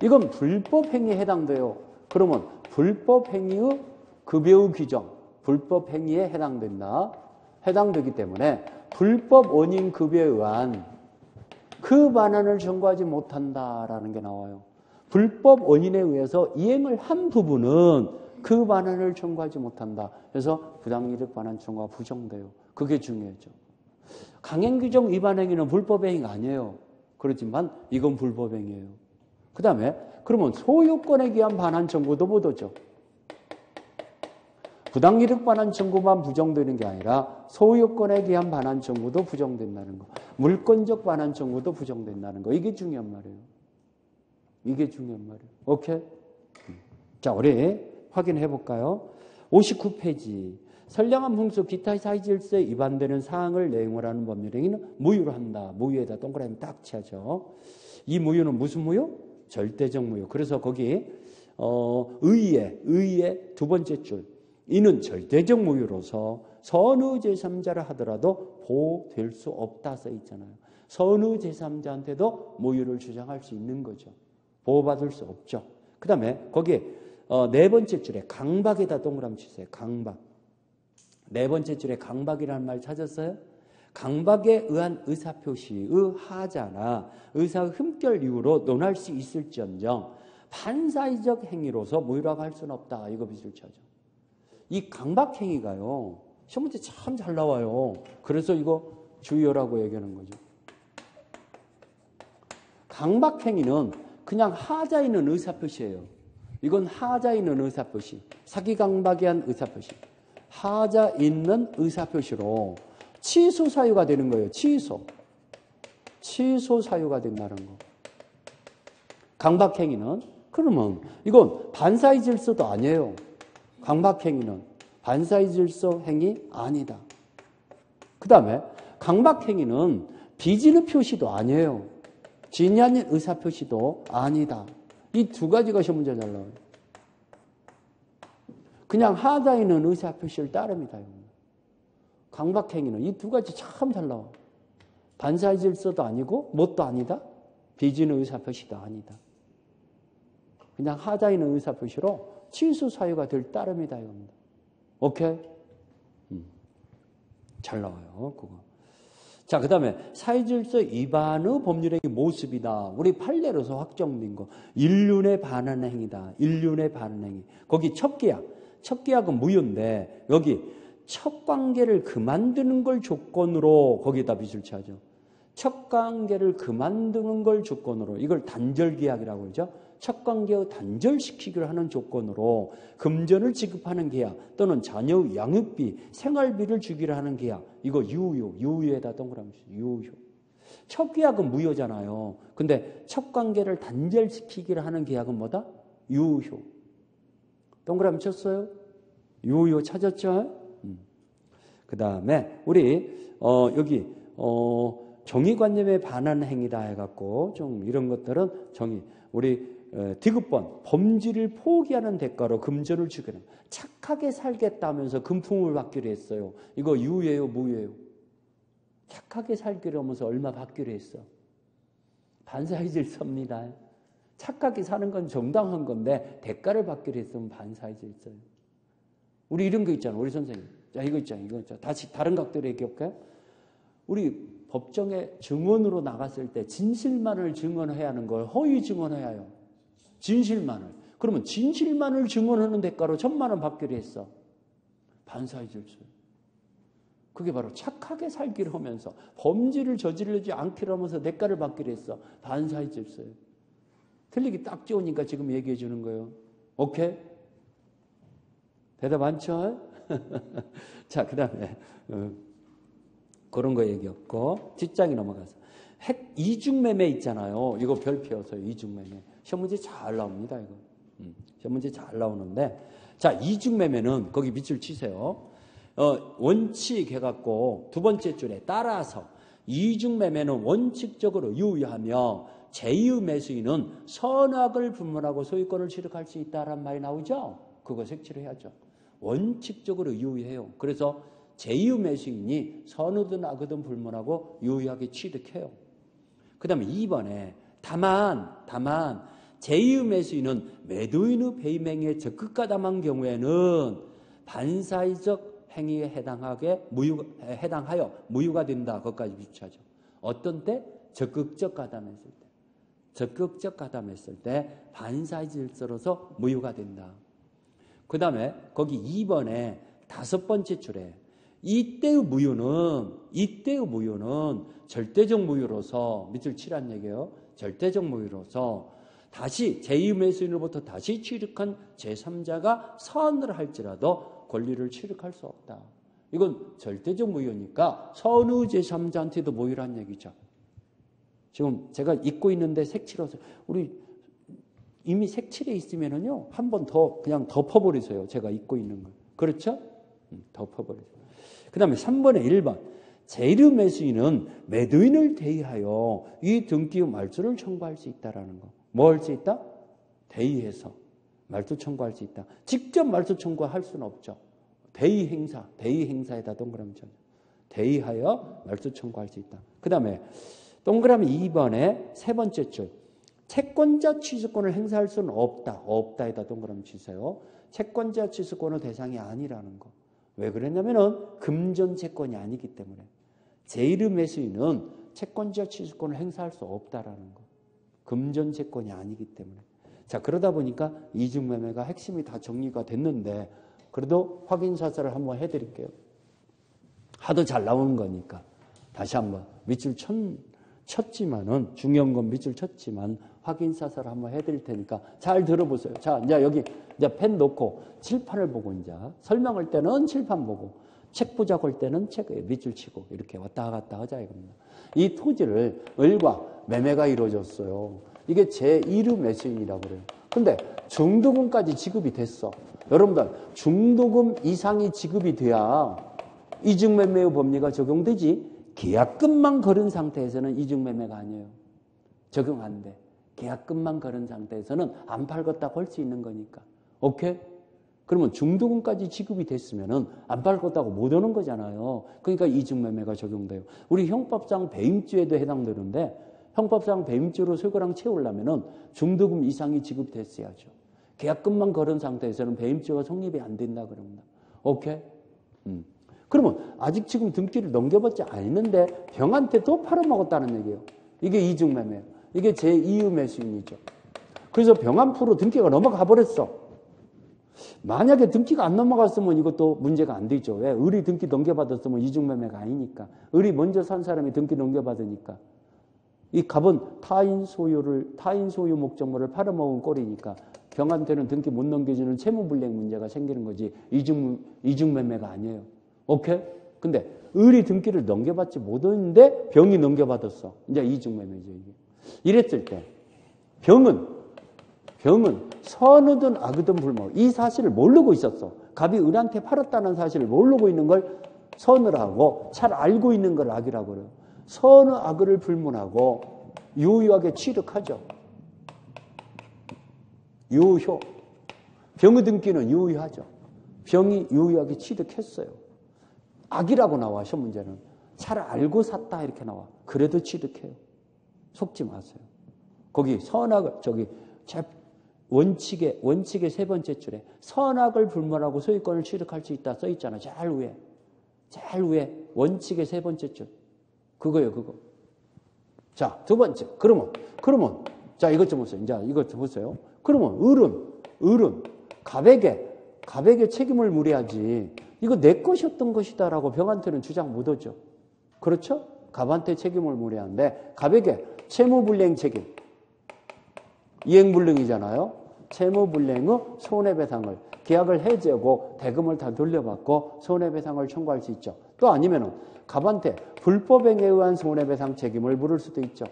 이건 불법 행위에 해당돼요. 그러면 불법 행위의 급여의 규정, 불법 행위에 해당되기 때문에 불법 원인 급여에 의한 그 반환을 청구하지 못한다라는 게 나와요. 불법 원인에 의해서 이행을 한 부분은 그 반환을 청구하지 못한다. 그래서 부당이득 반환 청구가 부정돼요. 그게 중요하죠. 강행규정 위반 행위는 불법 행위가 아니에요. 그렇지만 이건 불법 행위예요. 그 다음에 그러면 소유권에 기한 반환 청구도 못 하죠. 부당이득 반환 청구만 부정되는 게 아니라 소유권에 기한 반환 청구도 부정된다는 거. 물권적 반환 청구도 부정된다는 거. 이게 중요한 말이에요. 이게 중요한 말이에요. 오케이? 자, 우리 확인해 볼까요? 59페이지. 선량한 풍습 기타 사회 질서에 위반되는 사항을 내용으로 하는 법률행위는 무효로 한다. 무효에다 동그라미 딱 치죠. 이 무효는 무슨 무효? 절대적 무효. 그래서 거기 의의 두 번째 줄. 이는 절대적 무효로서 선의 제3자라 하더라도 보호될 수 없다 써 있잖아요. 선의 제3자한테도 무효를 주장할 수 있는 거죠. 보호받을 수 없죠. 그 다음에 거기에 네 번째 줄에 강박에다 동그라미 치세요. 강박. 네 번째 줄에 강박이라는 말 찾았어요? 강박에 의한 의사표시의 하자나 의사의 흠결 이유로 논할 수 있을지언정 반사회적 행위로서 무효라고 할 수는 없다. 이거 빚을 쳐죠. 이 강박 행위가요. 시험 문제 참 잘 나와요. 그래서 이거 주의하라고 얘기하는 거죠. 강박 행위는 그냥 하자 있는 의사표시예요. 이건 하자 있는 의사표시. 사기 강박에 의한 의사표시. 하자 있는 의사표시로 취소 사유가 되는 거예요. 취소 사유가 된다는 거. 강박행위는 그러면 이건 반사의 질서도 아니에요. 강박행위는 반사의 질서 행위 아니다. 그 다음에 강박행위는 비진의 표시도 아니에요. 진이 아닌 의사표시도 아니다. 이 두 가지가 시험 문제 잘 나와요. 그냥 하자 있는 의사표시를 따릅니다. 강박행위는 이 두 가지 참 잘 나와. 반사의 질서도 아니고 뭣도 아니다. 비진의 의사표시도 아니다. 그냥 하자 있는 의사표시로 취소 사유가 될 따름이다 이겁니다. 오케이? 잘 나와요, 그거. 자, 그 다음에 사회질서 위반의 법률행위 모습이다. 우리 판례로서 확정된 거. 인륜에 반하는 행위다. 인륜에 반하는 행위. 거기 첫 계약. 첫 계약은 무효인데 여기 첫 관계를 그만두는 걸 조건으로 거기에다 빚을 차죠. 첫 관계를 그만두는 걸 조건으로 이걸 단절계약이라고 그러죠. 첫 관계의 단절시키기를 하는 조건으로 금전을 지급하는 계약 또는 자녀의 양육비, 생활비를 주기를 하는 계약 이거 유효에다 동그라미 유효. 첫 계약은 무효잖아요. 근데 첫 관계를 단절시키기를 하는 계약은 뭐다? 유효. 동그라미 쳤어요? 유효 찾았죠? 그 다음에 우리 여기 정의관념에 반하는 행위다 해갖고 좀 이런 것들은 우리 디귿번 범죄를 포기하는 대가로 금전을 주기로 착하게 살겠다면서 금품을 받기로 했어요. 이거 유예요, 무예요? 착하게 살기로 하면서 얼마 받기로 했어? 반사의 질서입니다. 착하게 사는 건 정당한 건데 대가를 받기로 했으면 반사의 질서예요. 우리 이런 거 있잖아, 우리 선생님. 자, 이거 있잖아. 다시 다른 각도로 얘기할까요? 우리 법정에 증언으로 나갔을 때 진실만을 증언해야 하는 걸 허위 증언해야 해요. 진실만을. 그러면 진실만을 증언하는 대가로 1,000만 원 받기로 했어. 반사의 질서. 그게 바로 착하게 살기를 하면서 범죄를 저지르지 않기로 하면서 대가를 받기로 했어. 반사의 질서예요. 틀리기 딱 좋으니까 지금 얘기해 주는 거예요. 오케이? 대답 많죠? 자, 그 다음에 그런 거 얘기했고 뒷장이 넘어가서 이중매매 있잖아요. 이거 별표여서요. 이중매매. 시험 문제 잘 나옵니다. 이거. 시험 문제 잘 나오는데 자, 이중매매는 거기 밑줄 치세요. 원칙 해갖고 두 번째 줄에 따라서 이중매매는 원칙적으로 유효하며 제2의 매수인은 선악을 분문하고 소유권을 취득할 수 있다란 말이 나오죠. 그거 색칠을 해야죠. 원칙적으로 유효해요. 그래서 제2의 매수인이 선우든 악이든 불문하고 유효하게 취득해요. 그 다음에 2번에 다만 제2의 매수인은 매도인의 배임행위에 적극 가담한 경우에는 반사회적 행위에 해당하여 무효가 된다. 그것까지 비추하죠. 어떤 때? 적극적 가담했을 때. 적극적 가담했을 때 반사의 질서로서 무효가 된다. 그 다음에 거기 2번에 5번째 줄에 이때의 무효는 절대적 무효로서 밑줄 치란 얘기예요. 절대적 무효로서 다시 제2 매수인으로부터 다시 취득한 제3자가 선을 할지라도 권리를 취득할 수 없다. 이건 절대적 무효니까 선의 제3자한테도 무효란 얘기죠. 지금 제가 읽고 있는데 색칠해서 우리 이미 색칠해 있으면은요 한 번 더 그냥 덮어버리세요. 제가 읽고 있는 거. 그렇죠? 덮어버리세요. 그 다음에 3번에 1번. 제1의 매수인은 매도인을 대의하여 이 등기의 말소를 청구할 수 있다라는 거. 뭐 할 수 있다? 대의해서 말소 청구할 수 있다. 직접 말소 청구할 수는 없죠. 대의 행사에다 동그라미 쳐요. 대의하여 말소 청구할 수 있다. 그 다음에 동그라미 2번에 세 번째 줄. 채권자 취소권을 행사할 수는 없다에다 동그라미 치세요. 채권자 취소권의 대상이 아니라는 거. 왜 그랬냐면은 금전 채권이 아니기 때문에. 제1의 매수인은 채권자 취소권을 행사할 수 없다라는 거. 금전 채권이 아니기 때문에. 자, 그러다 보니까 이중매매가 핵심이 다 정리가 됐는데 그래도 확인 사살을 한번 해드릴게요. 하도 잘 나오는 거니까 다시 한번 밑줄 쳤지만은 중요한 건 밑줄 쳤지만 확인 사살을 한번 해드릴 테니까 잘 들어보세요. 자, 이제 여기 이제 펜 놓고 칠판을 보고 이제 설명할 때는 칠판 보고 책 보자고 할 때는 책 밑줄 치고 이렇게 왔다 갔다 하자 이겁니다. 이 토지를 을과 매매가 이루어졌어요. 이게 제1의 매수인이라고 그래요. 근데 중도금까지 지급이 됐어. 여러분들 중도금 이상이 지급이 돼야 이중매매의 법리가 적용되지 계약금만 걸은 상태에서는 이중매매가 아니에요. 적용 안 돼. 계약금만 걸은 상태에서는 안 팔겠다고 할 수 있는 거니까. 오케이? 그러면 중도금까지 지급이 됐으면은 안 팔겠다고 못 오는 거잖아요. 그러니까 이중매매가 적용돼요. 우리 형법상 배임죄에도 해당되는데 형법상 배임죄로 쇠고랑 채우려면은 중도금 이상이 지급됐어야죠. 계약금만 걸은 상태에서는 배임죄가 성립이 안 된다 그럽니다. 오케이? 그러면 아직 지금 등기를 넘겨받지 않았는데 병한테 또 팔아먹었다는 얘기예요. 이게 이중매매예요. 이게 제2의 매수인이죠. 그래서 병 앞으로 등기가 넘어가 버렸어. 만약에 등기가 안 넘어갔으면 이것도 문제가 안 되죠. 왜? 을이 등기 넘겨받았으면 이중매매가 아니니까. 을이 먼저 산 사람이 등기 넘겨받으니까. 이 갑은 타인 소유 목적물을 팔아먹은 꼴이니까 병한테는 등기 못 넘겨주는 채무불이행 문제가 생기는 거지 이중매매가 아니에요. 오케이? 근데 을이 등기를 넘겨받지 못했는데 병이 넘겨받았어. 이제 이중매매죠. 이게. 이랬을 때 병은 선이든 악이든 불문하고 이 사실을 모르고 있었어. 갑이 을한테 팔았다는 사실을 모르고 있는 걸 선을 하고 잘 알고 있는 걸 악이라고 그래요. 선의 악을 불문하고 유효하게 취득하죠. 유효. 병의 등기는 유효하죠. 병이 유효하게 취득했어요. 악이라고 나와, 시험 문제는. 잘 알고 샀다 이렇게 나와. 그래도 취득해요. 속지 마세요. 거기 선악을 원칙의 세 번째 줄에 선악을 불문하고 소유권을 취득할 수 있다 써 있잖아. 제일 위에 원칙의 세 번째 줄. 그거예요, 그거. 자, 두 번째. 그러면 자, 이것 좀 보세요. 이제 이것 좀 보세요. 그러면 을은 갑에게 책임을 물어야지. 이거 내 것이었던 것이다라고 병한테는 주장 못 하죠. 그렇죠? 갑한테 책임을 물어야 하는데 갑에게 채무불이행 책임. 이행불능이잖아요. 채무불이행의 손해배상을 계약을 해지하고 대금을 다 돌려받고 손해배상을 청구할 수 있죠. 또 아니면은 갑한테 불법행위에 의한 손해배상 책임을 물을 수도 있죠.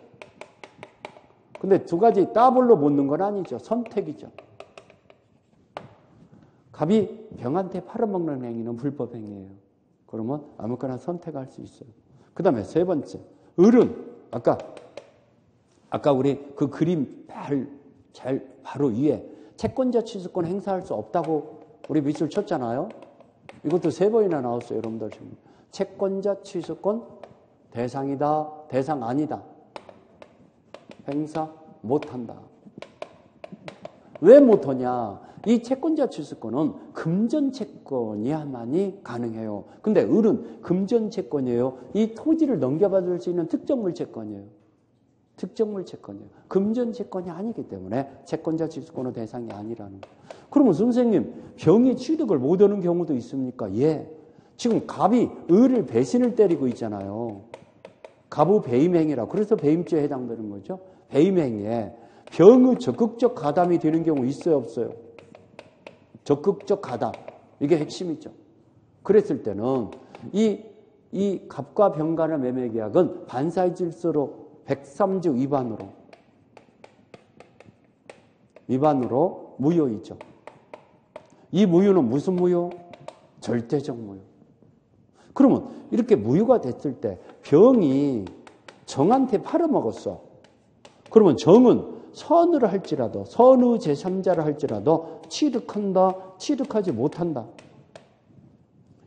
근데 두 가지 더블로 묻는 건 아니죠. 선택이죠. 갑이 병한테 팔아먹는 행위는 불법행위예요. 그러면 아무거나 선택할 수 있어요. 그 다음에 세 번째. 을은 아까 우리 그 그림 바로 위에 채권자 취소권 행사할 수 없다고 우리 밑줄 쳤잖아요. 이것도 세 번이나 나왔어요. 여러분들. 채권자 취소권 대상이다, 대상 아니다. 행사 못한다. 왜 못하냐? 이 채권자 취소권은 금전채권이야만이 가능해요. 근데 을은 금전채권이에요. 이 토지를 넘겨받을 수 있는 특정물 채권이에요. 특정물 채권이에요. 금전채권이 아니기 때문에 채권자 취소권의 대상이 아니라는 거예요. 그러면 선생님, 병이 취득을 못하는 경우도 있습니까? 예. 지금 갑이 을을 배신을 때리고 있잖아요. 갑의 배임행위라고. 그래서 배임죄에 해당되는 거죠. 배임행위에 병의 적극적 가담이 되는 경우 있어요, 없어요? 적극적 가담. 이게 핵심이죠. 그랬을 때는 이 갑과 병 간의 매매계약은 반사의 질서로 103조 위반으로 무효이죠. 이 무효는 무슨 무효? 절대적 무효. 그러면 이렇게 무효가 됐을 때 병이 정한테 팔아먹었어. 그러면 정은 선을 할지라도 선의 제3자를 할지라도 취득한다, 취득하지 못한다.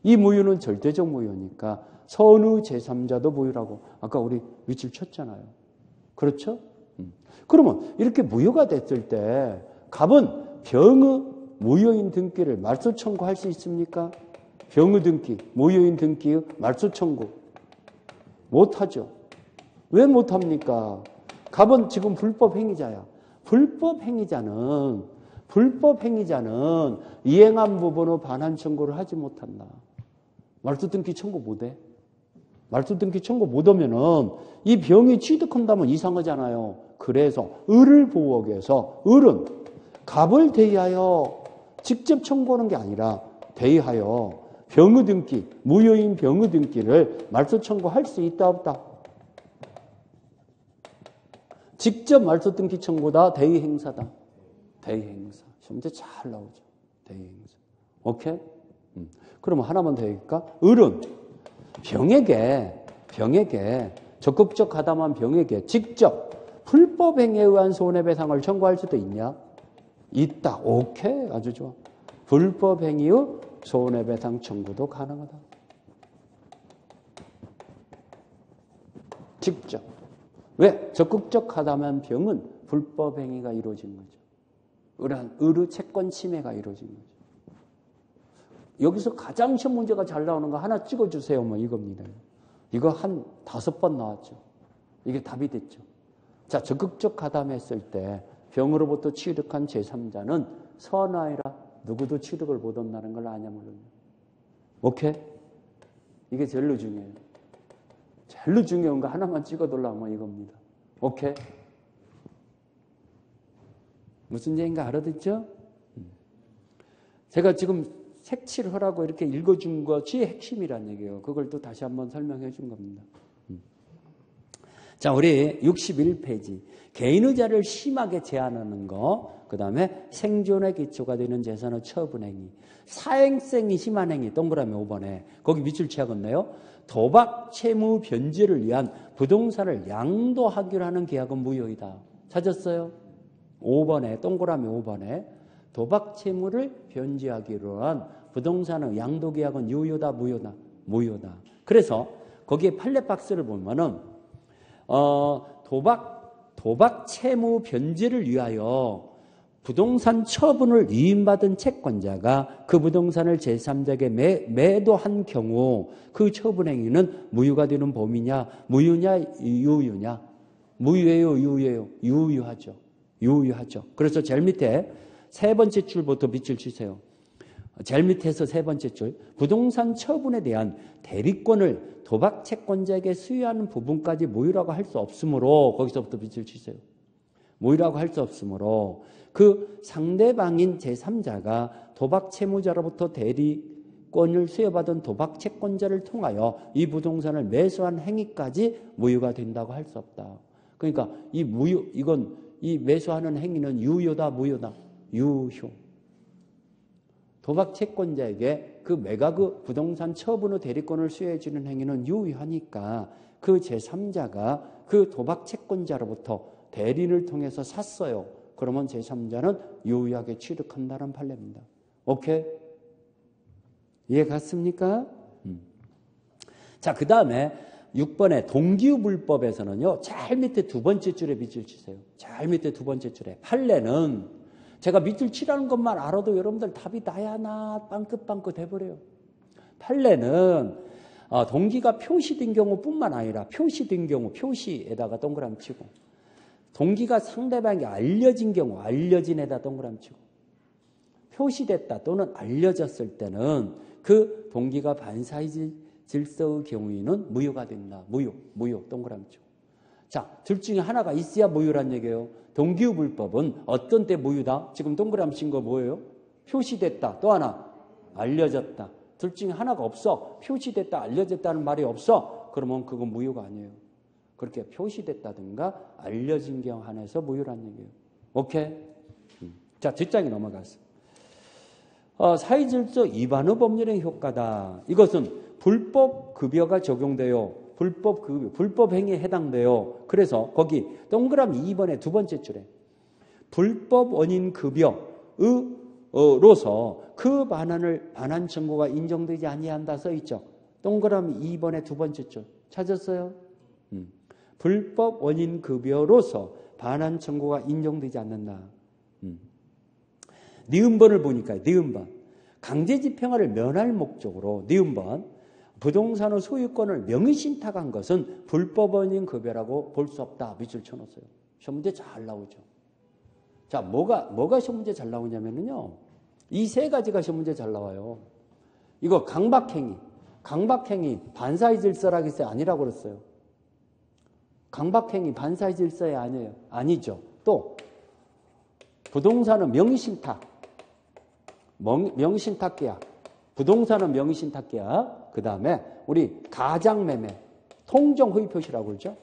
이 무효는 절대적 무효니까 선의 제3자도 무효라고 아까 우리 밑줄 쳤잖아요. 그렇죠? 그러면 이렇게 무효가 됐을 때 갑은 병의 무효인 등기를 말소 청구할 수 있습니까? 병의 등기, 무효인 등기의 말소 청구 못하죠. 왜 못합니까? 갑은 지금 불법 행위자야. 불법 행위자는 이행한 부분의 반환 청구를 하지 못한다. 말소 등기 청구 못해. 말소 등기 청구 못하면은 이 병이 취득한다면 이상하잖아요. 그래서 을을 보호하기 위해서 을은 갑을 대의하여 직접 청구하는 게 아니라 대의하여 병의 등기, 무효인 병의 등기를 말소 청구할 수 있다 없다? 직접 말소 등기 청구다, 대의 행사다. 대의 행사. 문제 잘 나오죠. 대의 행사. 오케이? 그러면 하나만 더 얘기할까? 을은 병에게 적극적 가담한 병에게 직접 불법 행위에 의한 손해배상을 청구할 수도 있냐? 있다. 오케이. 아주 좋아. 불법 행위의 손해배상 청구도 가능하다. 직접. 왜? 적극적 하다면 병은 불법 행위가 이루어진 거죠. 의료 채권 침해가 이루어진 거죠. 여기서 가장 시험 문제가 잘 나오는 거 하나 찍어주세요. 뭐 이겁니다. 이거 한 5번 나왔죠. 이게 답이 됐죠. 자, 적극적 가담했을 때 병으로부터 취득한 제3자는 선아이라 누구도 취득을 못 한다는 걸 아냐 모르냐. 오케이? 이게 제일로 중요해요. 제일로 중요한 거 하나만 찍어둘라면 이겁니다. 오케이? 무슨 얘기인가 알아듣죠? 제가 지금 색칠을 하라고 이렇게 읽어준 것이 핵심이란 얘기예요. 그걸 또 다시 한번 설명해 준 겁니다. 자, 우리 61페이지. 개인의자를 심하게 제한하는 거, 그 다음에 생존의 기초가 되는 재산의 처분행위, 사행성이 심한 행위, 동그라미 5번에. 거기 밑줄 치야겠네요. 도박, 채무, 변제를 위한 부동산을 양도하기로 하는 계약은 무효이다. 찾았어요? 5번에, 동그라미 5번에. 도박, 채무를 변제하기로 한 부동산의 양도 계약은 유효다, 무효다? 무효다. 그래서 거기에 판례박스를 보면은, 도박 채무 변제를 위하여 부동산 처분을 위임받은 채권자가 그 부동산을 제3자에게 매도한 경우 그 처분 행위는 무효가 되는 범위냐, 무효냐, 유효냐? 무효예요, 유효예요? 유효하죠. 유효하죠. 그래서 제일 밑에 세 번째 줄부터 밑줄 치세요. 제일 밑에서 세 번째 줄. 부동산 처분에 대한 대리권을 도박 채권자에게 수여하는 부분까지 무효라고 할 수 없으므로 거기서부터 밑줄 치세요. 무효라고 할 수 없으므로 그 상대방인 제3자가 도박 채무자로부터 대리권을 수여받은 도박 채권자를 통하여 이 부동산을 매수한 행위까지 무효가 된다고 할 수 없다. 그러니까 이 매수하는 행위는 유효다, 무효다? 유효. 도박 채권자에게 그 매각 부동산 처분 후 대리권을 수여해 주는 행위는 유효하니까 그 제3자가 그 도박 채권자로부터 대리를 통해서 샀어요. 그러면 제3자는 유효하게 취득한다는 판례입니다. 오케이? 이해 갔습니까? 자, 그 다음에 6번의 동기유불법에서는요. 제일 밑에 두 번째 줄에 밑줄 치세요. 제일 밑에 두 번째 줄에. 판례는 제가 밑줄 치라는 것만 알아도 여러분들 답이 나야 나 빵긋빵긋 해버려요. 판례는 동기가 표시된 경우뿐만 아니라 표시된 경우 표시에다가 동그라미 치고 동기가 상대방에게 알려진 경우 알려진에다 동그라미 치고 표시됐다 또는 알려졌을 때는 그 동기가 반사의 질서의 경우에는 무효가 된다. 무효 동그라미 치고. 자, 둘 중에 하나가 있어야 무효란 얘기예요. 동기유불법은 어떤 때 무효다? 지금 동그라미 친 거 뭐예요? 표시됐다. 또 하나 알려졌다. 둘 중에 하나가 없어. 표시됐다, 알려졌다는 말이 없어. 그러면 그건 무효가 아니에요. 그렇게 표시됐다든가 알려진 경우 한해서 무효란 얘기예요. 오케이? 자, 뒷장에 넘어갔어. 사회질서 위반의 법률의 효과다. 이것은 불법 급여가 적용돼요. 불법 행위에 해당돼요. 그래서 거기 동그라미 2번의 두 번째 줄에 불법 원인 급여로서 그 반환 청구가 인정되지 아니한다 써 있죠. 동그라미 2번의 두 번째 줄 찾았어요? 불법 원인 급여로서 반환 청구가 인정되지 않는다. 니은번을 보니까 니은번 강제 집행을 면할 목적으로 니은번 부동산의 소유권을 명의신탁한 것은 불법 원인 급여라고 볼 수 없다. 밑줄 쳐놓았어요. 시험 문제 잘 나오죠. 자, 뭐가 시험 문제 잘 나오냐면요. 이 세 가지가 시험 문제 잘 나와요. 이거 강박행위 반사의 질서라고 했어요. 아니라고 그랬어요. 강박행위 반사의 질서에 아니에요. 아니죠. 또 부동산은 명의신탁 계약 부동산은 명의신탁 계약 그 다음에 우리 가장매매 통정허위표시라고 그러죠.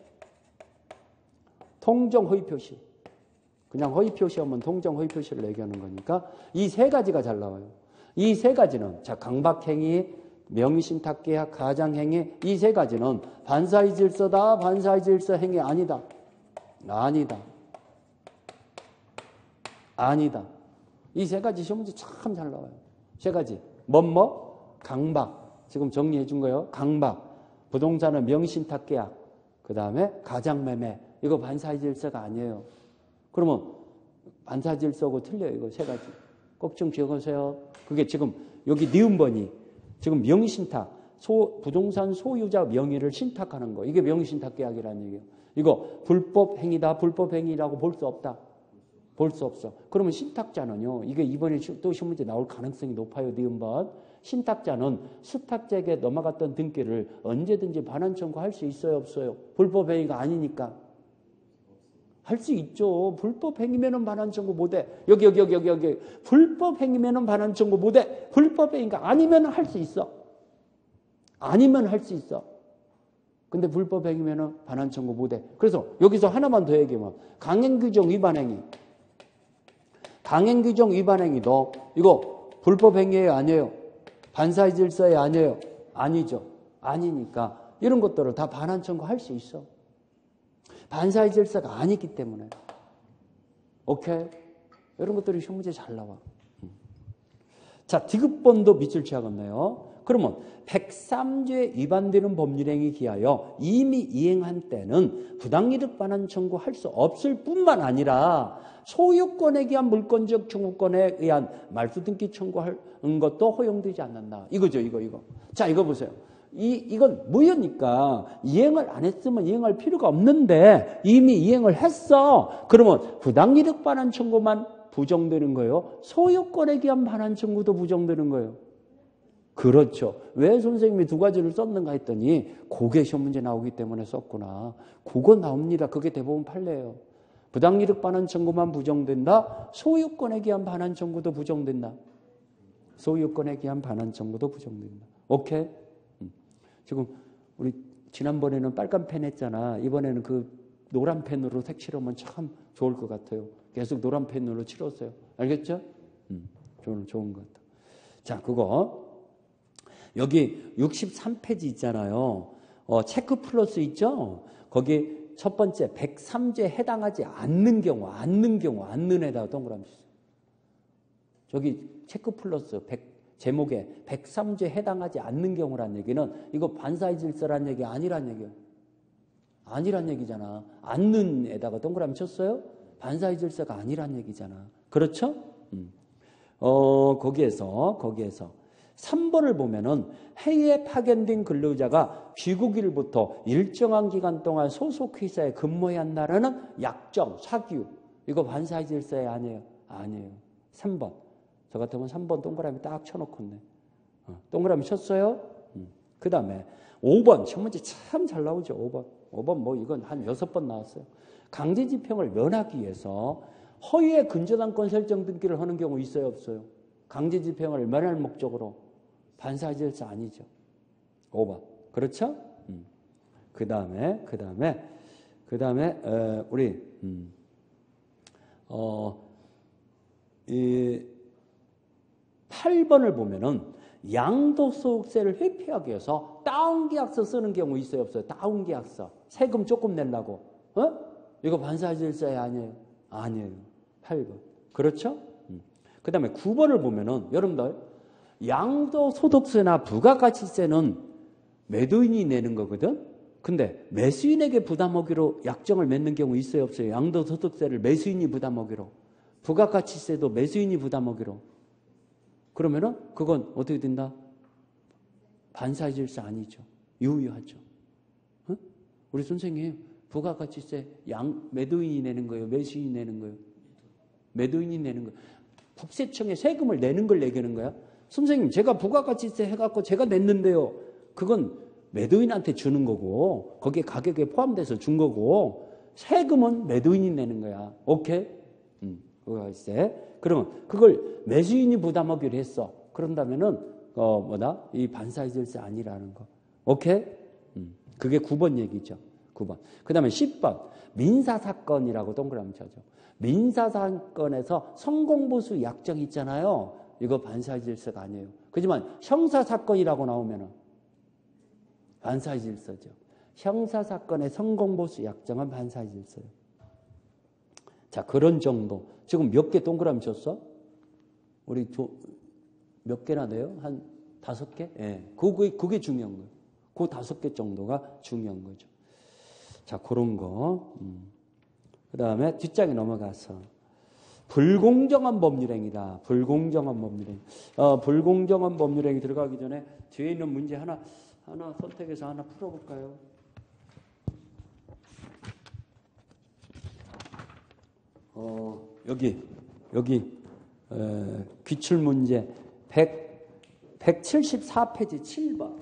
통정허위표시 그냥 허위표시하면 통정허위표시를 얘기하는 거니까 이 세 가지가 잘 나와요. 이 세 가지는 자 강박행위 명의신탁 계약 가장행위 이 세 가지는 반사의 질서다 반사의 질서 행위 아니다. 이 세 가지 시험 문제 참 잘 나와요. 세 가지 강박 지금 정리해 준 거예요. 강박 부동산은 명의신탁 계약 그 다음에 가장매매 이거 반사의 질서가 아니에요. 그러면 반사의 질서고 틀려요. 이거 세 가지. 꼭 좀 기억하세요. 그게 지금 여기 니은번이 지금 명의신탁, 부동산 소유자 명의를 신탁하는 거. 이게 명의신탁 계약이라는 얘기예요. 이거 불법 행위다, 불법 행위라고 볼 수 없다. 볼 수 없어. 그러면 신탁자는요. 이게 이번에 또 시험문제 나올 가능성이 높아요. 니은번. 신탁자는 수탁자에게 넘어갔던 등기를 언제든지 반환 청구할 수 있어요, 없어요? 불법 행위가 아니니까. 할 수 있죠. 불법 행위면은 반환 청구 못해. 여기. 불법 행위면은 반환 청구 못해. 불법 행위가 아니면 할 수 있어. 아니면 할 수 있어. 근데 불법 행위면은 반환 청구 못해. 그래서 여기서 하나만 더 얘기하면 강행규정 위반 행위. 강행규정 위반 행위도 이거 불법 행위예요, 아니에요? 반사의 질서에 아니에요? 아니죠. 아니니까 이런 것들을 다 반환 청구할 수 있어. 반사의 질서가 아니기 때문에. 오케이? 이런 것들이 시험 문제 잘 나와. 자, 디귿번도 밑줄 치야겠네요. 그러면 103조에 위반되는 법률행위 기하여 이미 이행한 때는 부당이득 반환 청구할 수 없을 뿐만 아니라 소유권에 기한 물권적 청구권에 의한 말소 등기 청구하는 것도 허용되지 않는다. 이거죠, 이거. 자, 이거 보세요. 이건 무효니까 이행을 안 했으면 이행할 필요가 없는데 이미 이행을 했어. 그러면 부당이득 반환 청구만 부정되는 거예요. 소유권에 기한 반환 청구도 부정되는 거예요. 그렇죠. 왜 선생님이 두 가지를 썼는가 했더니 그게 시험 문제 나오기 때문에 썼구나. 그거 나옵니다. 그게 대부분 판례예요. 부당이득 반환 청구만 부정된다. 소유권에 기한 반환 청구도 부정된다. 소유권에 기한 반환 청구도 부정된다. 오케이? 지금 우리 지난번에는 빨간 펜 했잖아. 이번에는 그 노란 펜으로 색칠하면 참 좋을 것 같아요. 계속 노란 펜으로 칠했어요. 알겠죠? 좋은 것 같아. 자, 그거 여기 63페이지 있잖아요. 체크 플러스 있죠? 거기 첫 번째 103조에 해당하지 않는 경우, 않는에다가 동그라미 주세요. 저기 체크 플러스 제목에 103조에 해당하지 않는 경우란 얘기는 이거 반사의 질서란 얘기 아니란 얘기예요. 아니란 얘기잖아. 않는에다가 동그라미 쳤어요? 반사의 질서가 아니란 얘기잖아. 그렇죠? 거기에서 3번을 보면은 해외에 파견된 근로자가 귀국일부터 일정한 기간 동안 소속 회사에 근무해야 한다라는 약정, 사규. 이거 반사의 질서에 아니에요. 아니에요. 3번. 저 같으면 3번 동그라미 딱 쳐놓겠네. 동그라미 쳤어요? 그 다음에 5번. 시험 문제 참 잘 나오죠. 5번 뭐 이건 한 6번 나왔어요. 강제집행을 면하기 위해서 허위의 근저당권 설정 등기를 하는 경우 있어요, 없어요? 강제집행을 면할 목적으로 반사의 질서 아니죠. 5번. 그렇죠? 그 다음에 우리 이 8번을 보면은 양도소득세를 회피하기 위해서 다운계약서 쓰는 경우 있어요, 없어요? 다운계약서. 세금 조금 내려고. 이거 반사의 질서에 아니에요? 아니에요. 8번. 그렇죠? 그 다음에 9번을 보면은 여러분들 양도소득세나 부가가치세는 매도인이 내는 거거든? 근데 매수인에게 부담하기로 약정을 맺는 경우 있어요, 없어요? 양도소득세를 매수인이 부담하기로. 부가가치세도 매수인이 부담하기로. 그러면은 그건 어떻게 된다? 반사의 질서 아니죠. 유효하죠. 우리 선생님, 부가가치세 매도인이 내는 거예요? 매수인이 내는 거예요? 매도인이 내는 거예요. 국세청에 세금을 내는 걸 얘기하는 거야? 선생님, 제가 부가가치세 해갖고 제가 냈는데요. 그건 매도인한테 주는 거고, 거기에 가격에 포함돼서 준 거고, 세금은 매도인이 내는 거야. 오케이? 부가가치세. 그러면 그걸 매수인이 부담하기로 했어. 그런다면은, 이 반사의 질서 아니라는 거. 오케이? 그게 9번 얘기죠. 9번. 그 다음에 10번. 민사사건이라고 동그라미 쳐줘. 민사사건에서 성공보수 약정 있잖아요. 이거 반사의 질서가 아니에요. 그렇지만 형사사건이라고 나오면은 반사의 질서죠. 형사사건의 성공보수 약정은 반사의 질서예요. 자, 그런 정도. 지금 몇 개 동그라미 쳤어? 우리 몇 개나 돼요? 한 5개? 예. 그게 중요한 거예요. 그 5개 정도가 중요한 거죠. 자, 그런 거. 그 다음에 뒷장에 넘어가서 불공정한 법률행위다. 불공정한 법률행위. 불공정한 법률행위 들어가기 전에 뒤에 있는 문제 하나 선택해서 하나 풀어볼까요? 여기 기출문제 174페이지 7번.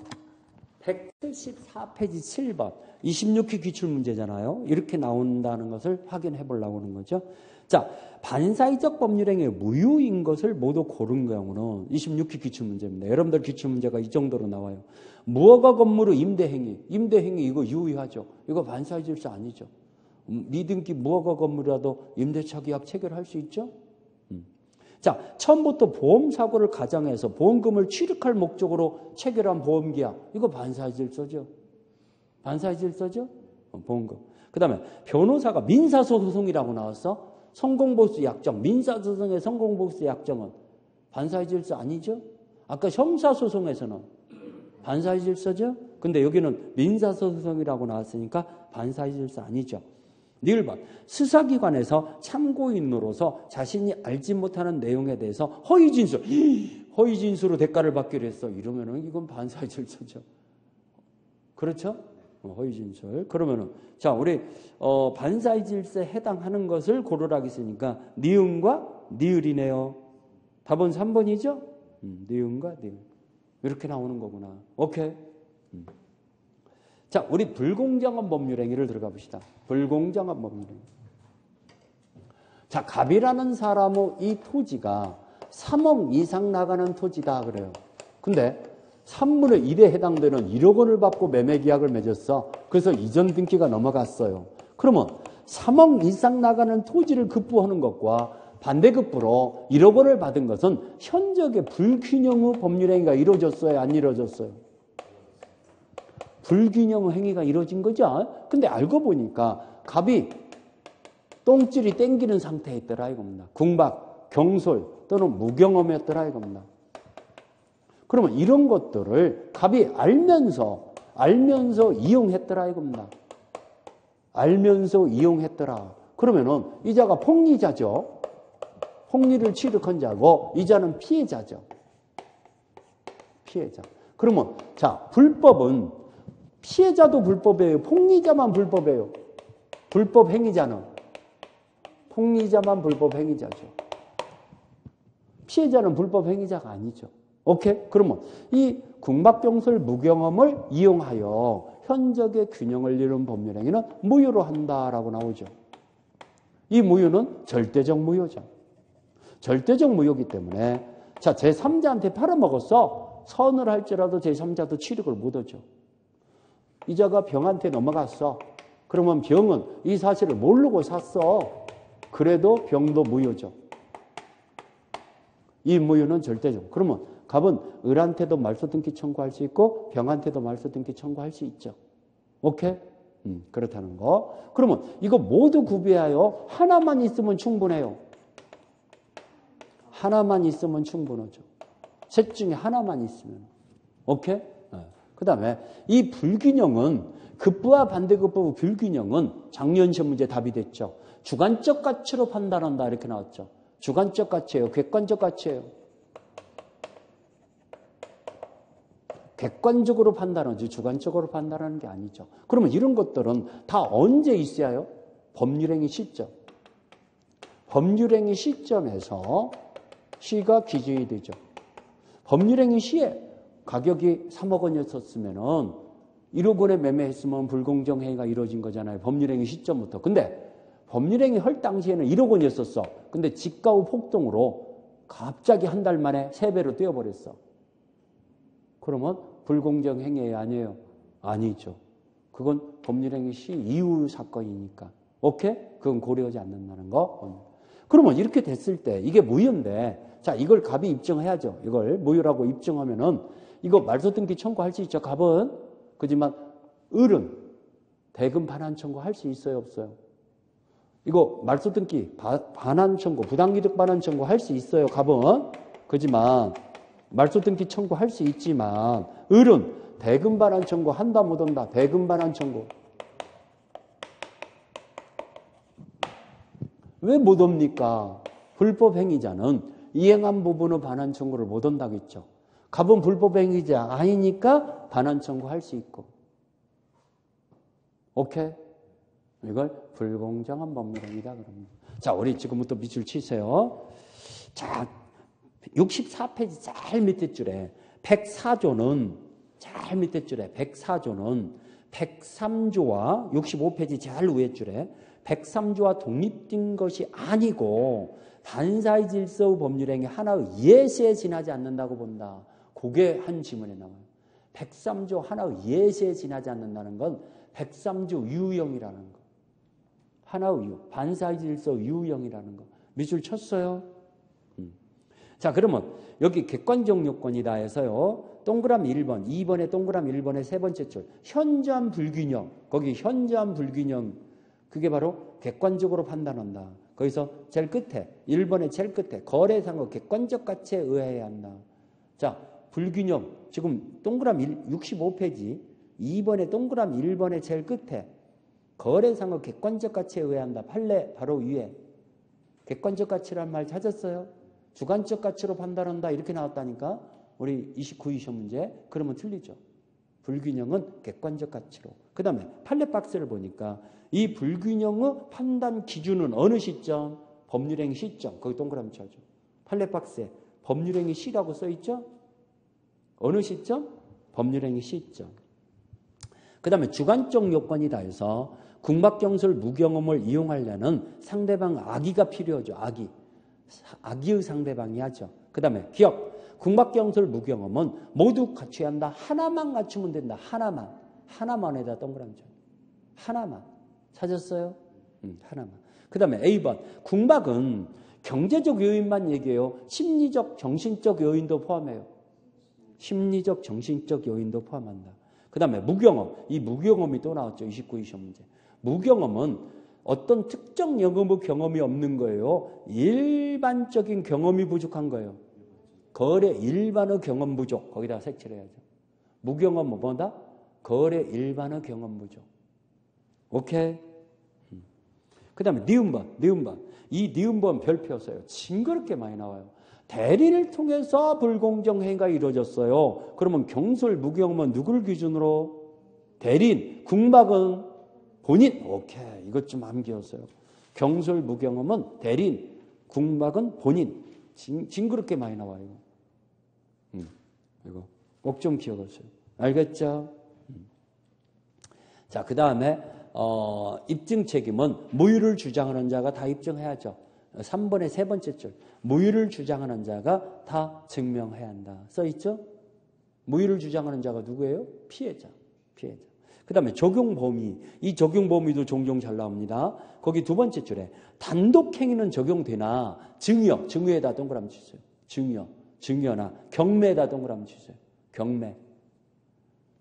174페이지 7번. 26기 기출문제잖아요. 이렇게 나온다는 것을 확인해 보려고 하는 거죠. 자, 반사회적 법률행위의 무효인 것을 모두 고른 경우는 26기 기출문제입니다. 여러분들 기출문제가 이 정도로 나와요. 무허가 건물의 임대행위 이거 유의하죠. 이거 반사회적 질서 아니죠. 미등기 무허가 건물이라도 임대차 계약 체결할 수 있죠. 자, 처음부터 보험사고를 가정해서 보험금을 취득할 목적으로 체결한 보험계약 이거 반사회적 질서죠. 반사회적 질서죠. 보험금. 그 다음에 변호사가 민사소송이라고 나왔어. 성공보수 약정, 민사소송의 성공보수 약정은 반사회적 질서 아니죠? 아까 형사소송에서는 반사회적 질서죠? 근데 여기는 민사소송이라고 나왔으니까 반사회적 질서 아니죠. 1번, 수사기관에서 참고인으로서 자신이 알지 못하는 내용에 대해서 허위진술로 대가를 받기로 했어. 이러면은 이건 반사회적 질서죠. 그렇죠? 허위진술. 그러면은, 자, 우리, 반사회적 질서에 해당하는 것을 고르라고 했으니까, 니은과 니을이네요. 답은 3번이죠? 니은과 니을. 이렇게 나오는 거구나. 오케이. 자, 우리 불공정한 법률행위를 들어가 봅시다. 불공정한 법률행위. 자, 갑이라는 사람의 이 토지가 3억 이상 나가는 토지다 그래요. 근데 3분의 1에 해당되는 1억 원을 받고 매매 계약을 맺었어. 그래서 이전 등기가 넘어갔어요. 그러면 3억 이상 나가는 토지를 급부하는 것과 반대급부로 1억 원을 받은 것은 현저하게 불균형의 법률행위가 이루어졌어요? 안 이루어졌어요? 불균형 행위가 이루어진 거죠. 근데 알고 보니까 갑이 똥줄이 땡기는 상태였더라 이겁니다. 궁박, 경솔 또는 무경험이었더라 이겁니다. 그러면 이런 것들을 갑이 알면서 이용했더라 이겁니다. 알면서 이용했더라. 그러면은 이자가 폭리자죠. 폭리를 취득한 자고 이자는 피해자죠. 피해자. 그러면 자, 불법은 피해자도 불법이에요. 폭리자만 불법이에요. 불법 행위자는 폭리자만 불법 행위자죠. 피해자는 불법 행위자가 아니죠. 오케이? 그러면 이 궁박경솔 무경험을 이용하여 현저하게 균형을 이룬 법률행위는 무효로 한다라고 나오죠. 이 무효는 절대적 무효죠. 절대적 무효이기 때문에 자, 제3자한테 팔아먹었어. 선을 할지라도 제3자도 취득을 못하죠. 이자가 병한테 넘어갔어. 그러면 병은 이 사실을 모르고 샀어. 그래도 병도 무효죠. 이 무효는 절대적. 그러면 갑은 을한테도 말소등기 청구할 수 있고 병한테도 말소등기 청구할 수 있죠. 오케이? 그렇다는 거. 그러면 이거 모두 구비하여 하나만 있으면 충분해요. 하나만 있으면 충분하죠. 셋 중에 하나만 있으면. 오케이? 그 다음에 이 불균형은 급부와 반대급부 불균형은 작년 시험 문제 답이 됐죠. 주관적 가치로 판단한다 이렇게 나왔죠. 주관적 가치예요. 객관적 가치예요. 객관적으로 판단하지 주관적으로 판단하는 게 아니죠. 그러면 이런 것들은 다 언제 있어야 해요? 법률행위 시점. 법률행위 시점에서 시가 기준이 되죠. 법률행위 시에 가격이 3억 원이었으면은 1억 원에 매매했으면 불공정 행위가 이루어진 거잖아요. 법률행위 시점부터. 근데 법률행위 할 당시에는 1억 원이었었어. 근데 지가 후 폭등으로 갑자기 한 달 만에 3배로 뛰어버렸어. 그러면 불공정 행위 아니에요? 아니죠. 그건 법률행위 시 이후 사건이니까. 오케이? 그건 고려하지 않는다는 거. 그러면 이렇게 됐을 때 이게 무효인데 자, 이걸 갑이 입증해야죠. 이걸 무효라고 입증하면은 이거 말소등기 청구할 수 있죠. 갑은. 그렇지만 을은 대금 반환 청구할 수 있어요, 없어요? 이거 말소등기 반환 청구, 부당이득 반환 청구할 수 있어요, 갑은. 그렇지만 말소등기 청구할 수 있지만 을은 대금 반환 청구 한다 못 한다. 대금 반환 청구. 왜 못 옵니까? 불법 행위자는 이행한 부분의 반환 청구를 못 온다고 했죠. 갑은 불법 행위자 아니니까 반환 청구할 수 있고. 오케이? 이걸 불공정한 법률행위다 그럽니다. 자, 우리 지금부터 밑줄 치세요. 자, 64페이지 제일 밑에 줄에 104조는 제일 밑에 줄에 104조는 103조와 65페이지 제일 위에 줄에 103조와 독립된 것이 아니고 반사의 질서의 법률행위 하나의 예시에 지나지 않는다고 본다. 그게 한 지문에 나와요. 103조 하나의 예시에 지나지 않는다는 건 103조 유형이라는 거. 하나의 유, 반사의 질서 유형이라는 거. 밑줄 쳤어요? 자, 그러면 여기 객관적 요건이다 해서요. 동그라미 1번, 2번에 동그라미 1번의 세 번째 줄. 현저한 불균형. 거기 현저한 불균형. 그게 바로 객관적으로 판단한다. 거기서 제일 끝에, 1번의 제일 끝에 거래상의 객관적 가치에 의해야 한다. 자, 불균형. 지금 동그라미 65페이지 2번의 동그라미 1번의 제일 끝에 거래상의 객관적 가치에 의해야 한다. 판례 바로 위에. 객관적 가치란 말 찾았어요? 주관적 가치로 판단한다. 이렇게 나왔다니까. 우리 29위 시험 문제. 그러면 틀리죠. 불균형은 객관적 가치로. 그 다음에 판례 박스를 보니까 이 불균형의 판단 기준은 어느 시점? 법률행위 시점. 거기 동그라미 쳐줘. 판례 박스에 법률행위 시라고 써있죠? 어느 시점? 법률행위 시점. 그 다음에 주관적 요건이다 해서 궁박경설 무경험을 이용하려는 상대방 악의가 필요하죠. 악의. 악의의 상대방이 하죠. 그 다음에 기억. 궁박경설 무경험은 모두 갖춰야 한다. 하나만 갖추면 된다. 하나만. 하나만에다 동그라미 쳐. 하나만. 찾았어요? 하나만. 그 다음에 A번. 궁박은 경제적 요인만 얘기해요. 심리적, 정신적 요인도 포함해요. 심리적, 정신적 요인도 포함한다. 그 다음에 무경험. 이 무경험이 또 나왔죠. 29위 시험 문제. 무경험은 어떤 특정 영업의 경험이 없는 거예요. 일반적인 경험이 부족한 거예요. 거래 일반의 경험 부족. 거기다 색칠을 해야죠. 무경험은 뭐다? 거래 일반의 경험 부족. 오케이? 그 다음에 니은번. 이 니은번 별표 써요. 징그럽게 많이 나와요. 대리를 통해서 불공정 행위가 이루어졌어요. 그러면 경솔 무경험은 누굴 기준으로? 대리인. 궁박은 본인. 오케이. 이것 좀 암기했어요. 경솔 무경험은 대리인. 궁박은 본인. 징그럽게 많이 나와요. 이거 꼭 좀 기억하세요. 알겠죠? 자, 그 다음에 입증 책임은 무유를 주장하는 자가 다 입증해야죠. 3번의 세 번째 줄. 무유를 주장하는 자가 다 증명해야 한다. 써있죠? 무유를 주장하는 자가 누구예요? 피해자. 그 다음에 적용 범위. 이 적용 범위도 종종 잘 나옵니다. 거기 두 번째 줄에 단독 행위는 적용되나 증여에다 동그라미 치세요. 증여나 경매에다 동그라미 치세요. 경매.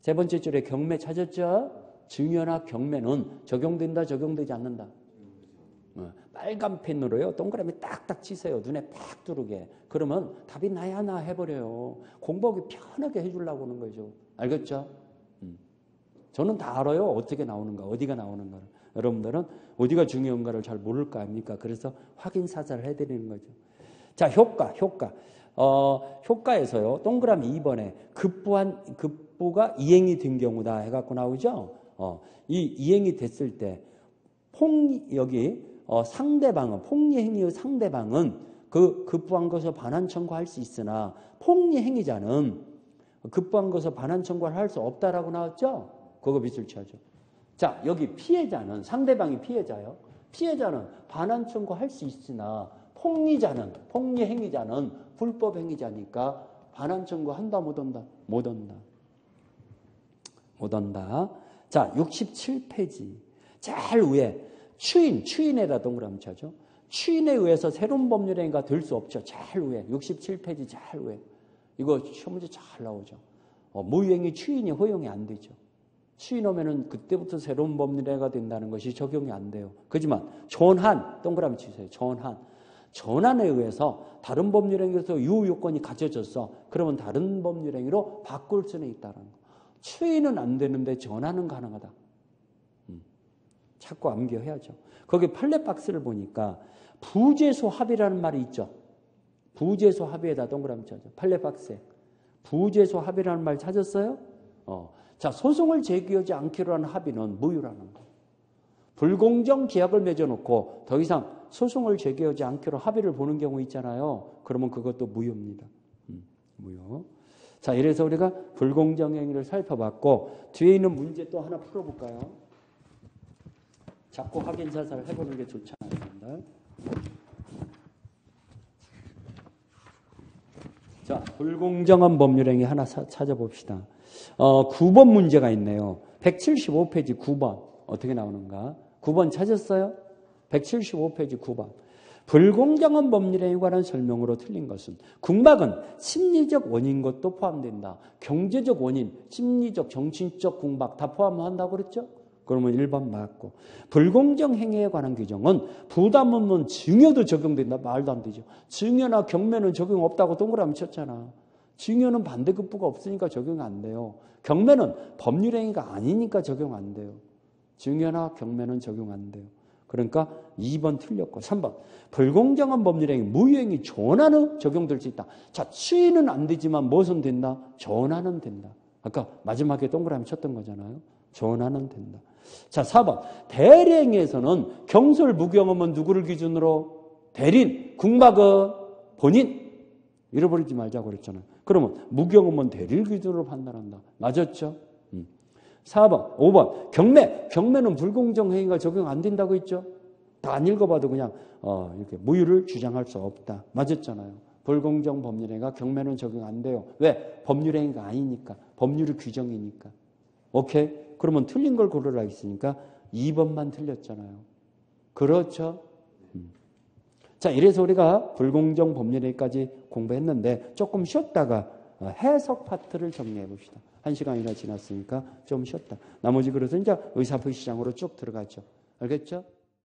세 번째 줄에 경매 찾았죠? 증여나 경매는 적용된다, 적용되지 않는다. 빨간 펜으로요. 동그라미 딱딱 치세요. 눈에 팍 들어오게. 그러면 답이 나야 나 해버려요. 공부하기 편하게 해주려고 하는 거죠. 알겠죠? 저는 다 알아요. 어떻게 나오는가, 어디가 나오는가를. 여러분들은 어디가 중요한가를 잘 모를 거 아닙니까? 그래서 확인 사살을 해드리는 거죠. 자, 효과. 효과에서요. 동그라미 2번에 급부가 이행이 된 경우다 해갖고 나오죠. 이 이행이 됐을 때 상대방은 폭리 행위의 상대방은 그 급부한 것을 반환 청구할 수 있으나 폭리 행위자는 급부한 것을 반환 청구를 할 수 없다라고 나왔죠. 그거 밑줄 쳐야죠. 자, 여기 피해자는 상대방이 피해자요. 피해자는 반환 청구할 수 있으나 폭리 행위자는 불법 행위자니까 반환 청구한다 못 한다? 못 한다. 자, 67페이지 제일 위에 추인에다 동그라미 쳐죠. 추인에 의해서 새로운 법률행위가 될 수 없죠. 제일 위에 67페이지 제일 위에. 이거 시험 문제 잘 나오죠. 무유행위 추인이 허용이 안 되죠. 추인하면은 그때부터 새로운 법률행위가 된다는 것이 적용이 안 돼요. 그렇지만 전환 동그라미 치세요. 전환에 의해서 다른 법률행위에서 유효요건이 갖춰졌어. 그러면 다른 법률행위로 바꿀 수는 있다는 거. 추인은 안 되는데 전환은 가능하다. 자꾸 암기해야죠. 거기 판례 박스를 보니까 부재소 합의라는 말이 있죠. 부재소 합의에다 동그라미 쳐줘. 판례 박스에. 부재소 합의라는 말 찾았어요? 자, 소송을 제기하지 않기로 한 합의는 무효라는 거예요. 불공정 계약을 맺어놓고 더 이상 소송을 제기하지 않기로 합의를 보는 경우 있잖아요. 그러면 그것도 무효입니다. 무효. 자, 이래서 우리가 불공정 행위를 살펴봤고 뒤에 있는 문제 또 하나 풀어볼까요? 자꾸 확인 사살을 해보는 게 좋지 않습니다. 자, 불공정한 법률행위 하나 찾아봅시다. 9번 문제가 있네요. 175페이지 9번. 어떻게 나오는가? 9번 찾았어요? 175페이지 9번. 불공정한 법률행위에 관한 설명으로 틀린 것은 궁박은 심리적 원인 것도 포함된다. 경제적 원인, 심리적, 정신적 궁박 다 포함한다고 그랬죠? 그러면 1번 맞고. 불공정 행위에 관한 규정은 부담 없는 증여도 적용된다. 말도 안 되죠. 증여나 경매는 적용 없다고 동그라미 쳤잖아. 증여는 반대급부가 없으니까 적용 안 돼요. 경매는 법률행위가 아니니까 적용 안 돼요. 증여나 경매는 적용 안 돼요. 그러니까 2번 틀렸고 3번 불공정한 법률행위, 무효행위, 전환은 적용될 수 있다. 자, 추인은 안 되지만 무엇은 된다? 전환은 된다. 아까 마지막에 동그라미 쳤던 거잖아요. 전환은 된다. 자, 4번 대리행위에서는 경솔 무경험은 누구를 기준으로? 대리인, 궁박은 본인. 잃어버리지 말자고 그랬잖아요. 그러면 무경험은 대리를 기준으로 판단한다. 맞았죠? 4번, 5번 경매는 불공정 행위가 적용 안 된다고 했죠. 다 안 읽어봐도 그냥 이렇게 무효를 주장할 수 없다. 맞았잖아요. 불공정 법률행위가 경매는 적용 안 돼요. 왜? 법률행위가 아니니까. 법률의 규정이니까. 오케이? 그러면 틀린 걸 고르라 했으니까 2번만 틀렸잖아요. 그렇죠? 자, 이래서 우리가 불공정 법률행위까지 공부했는데 조금 쉬었다가 해석 파트를 정리해 봅시다. 1시간이나 지났으니까 좀 쉬었다. 나머지 그래서 이제 의사표시장으로 쭉 들어가죠. 알겠죠?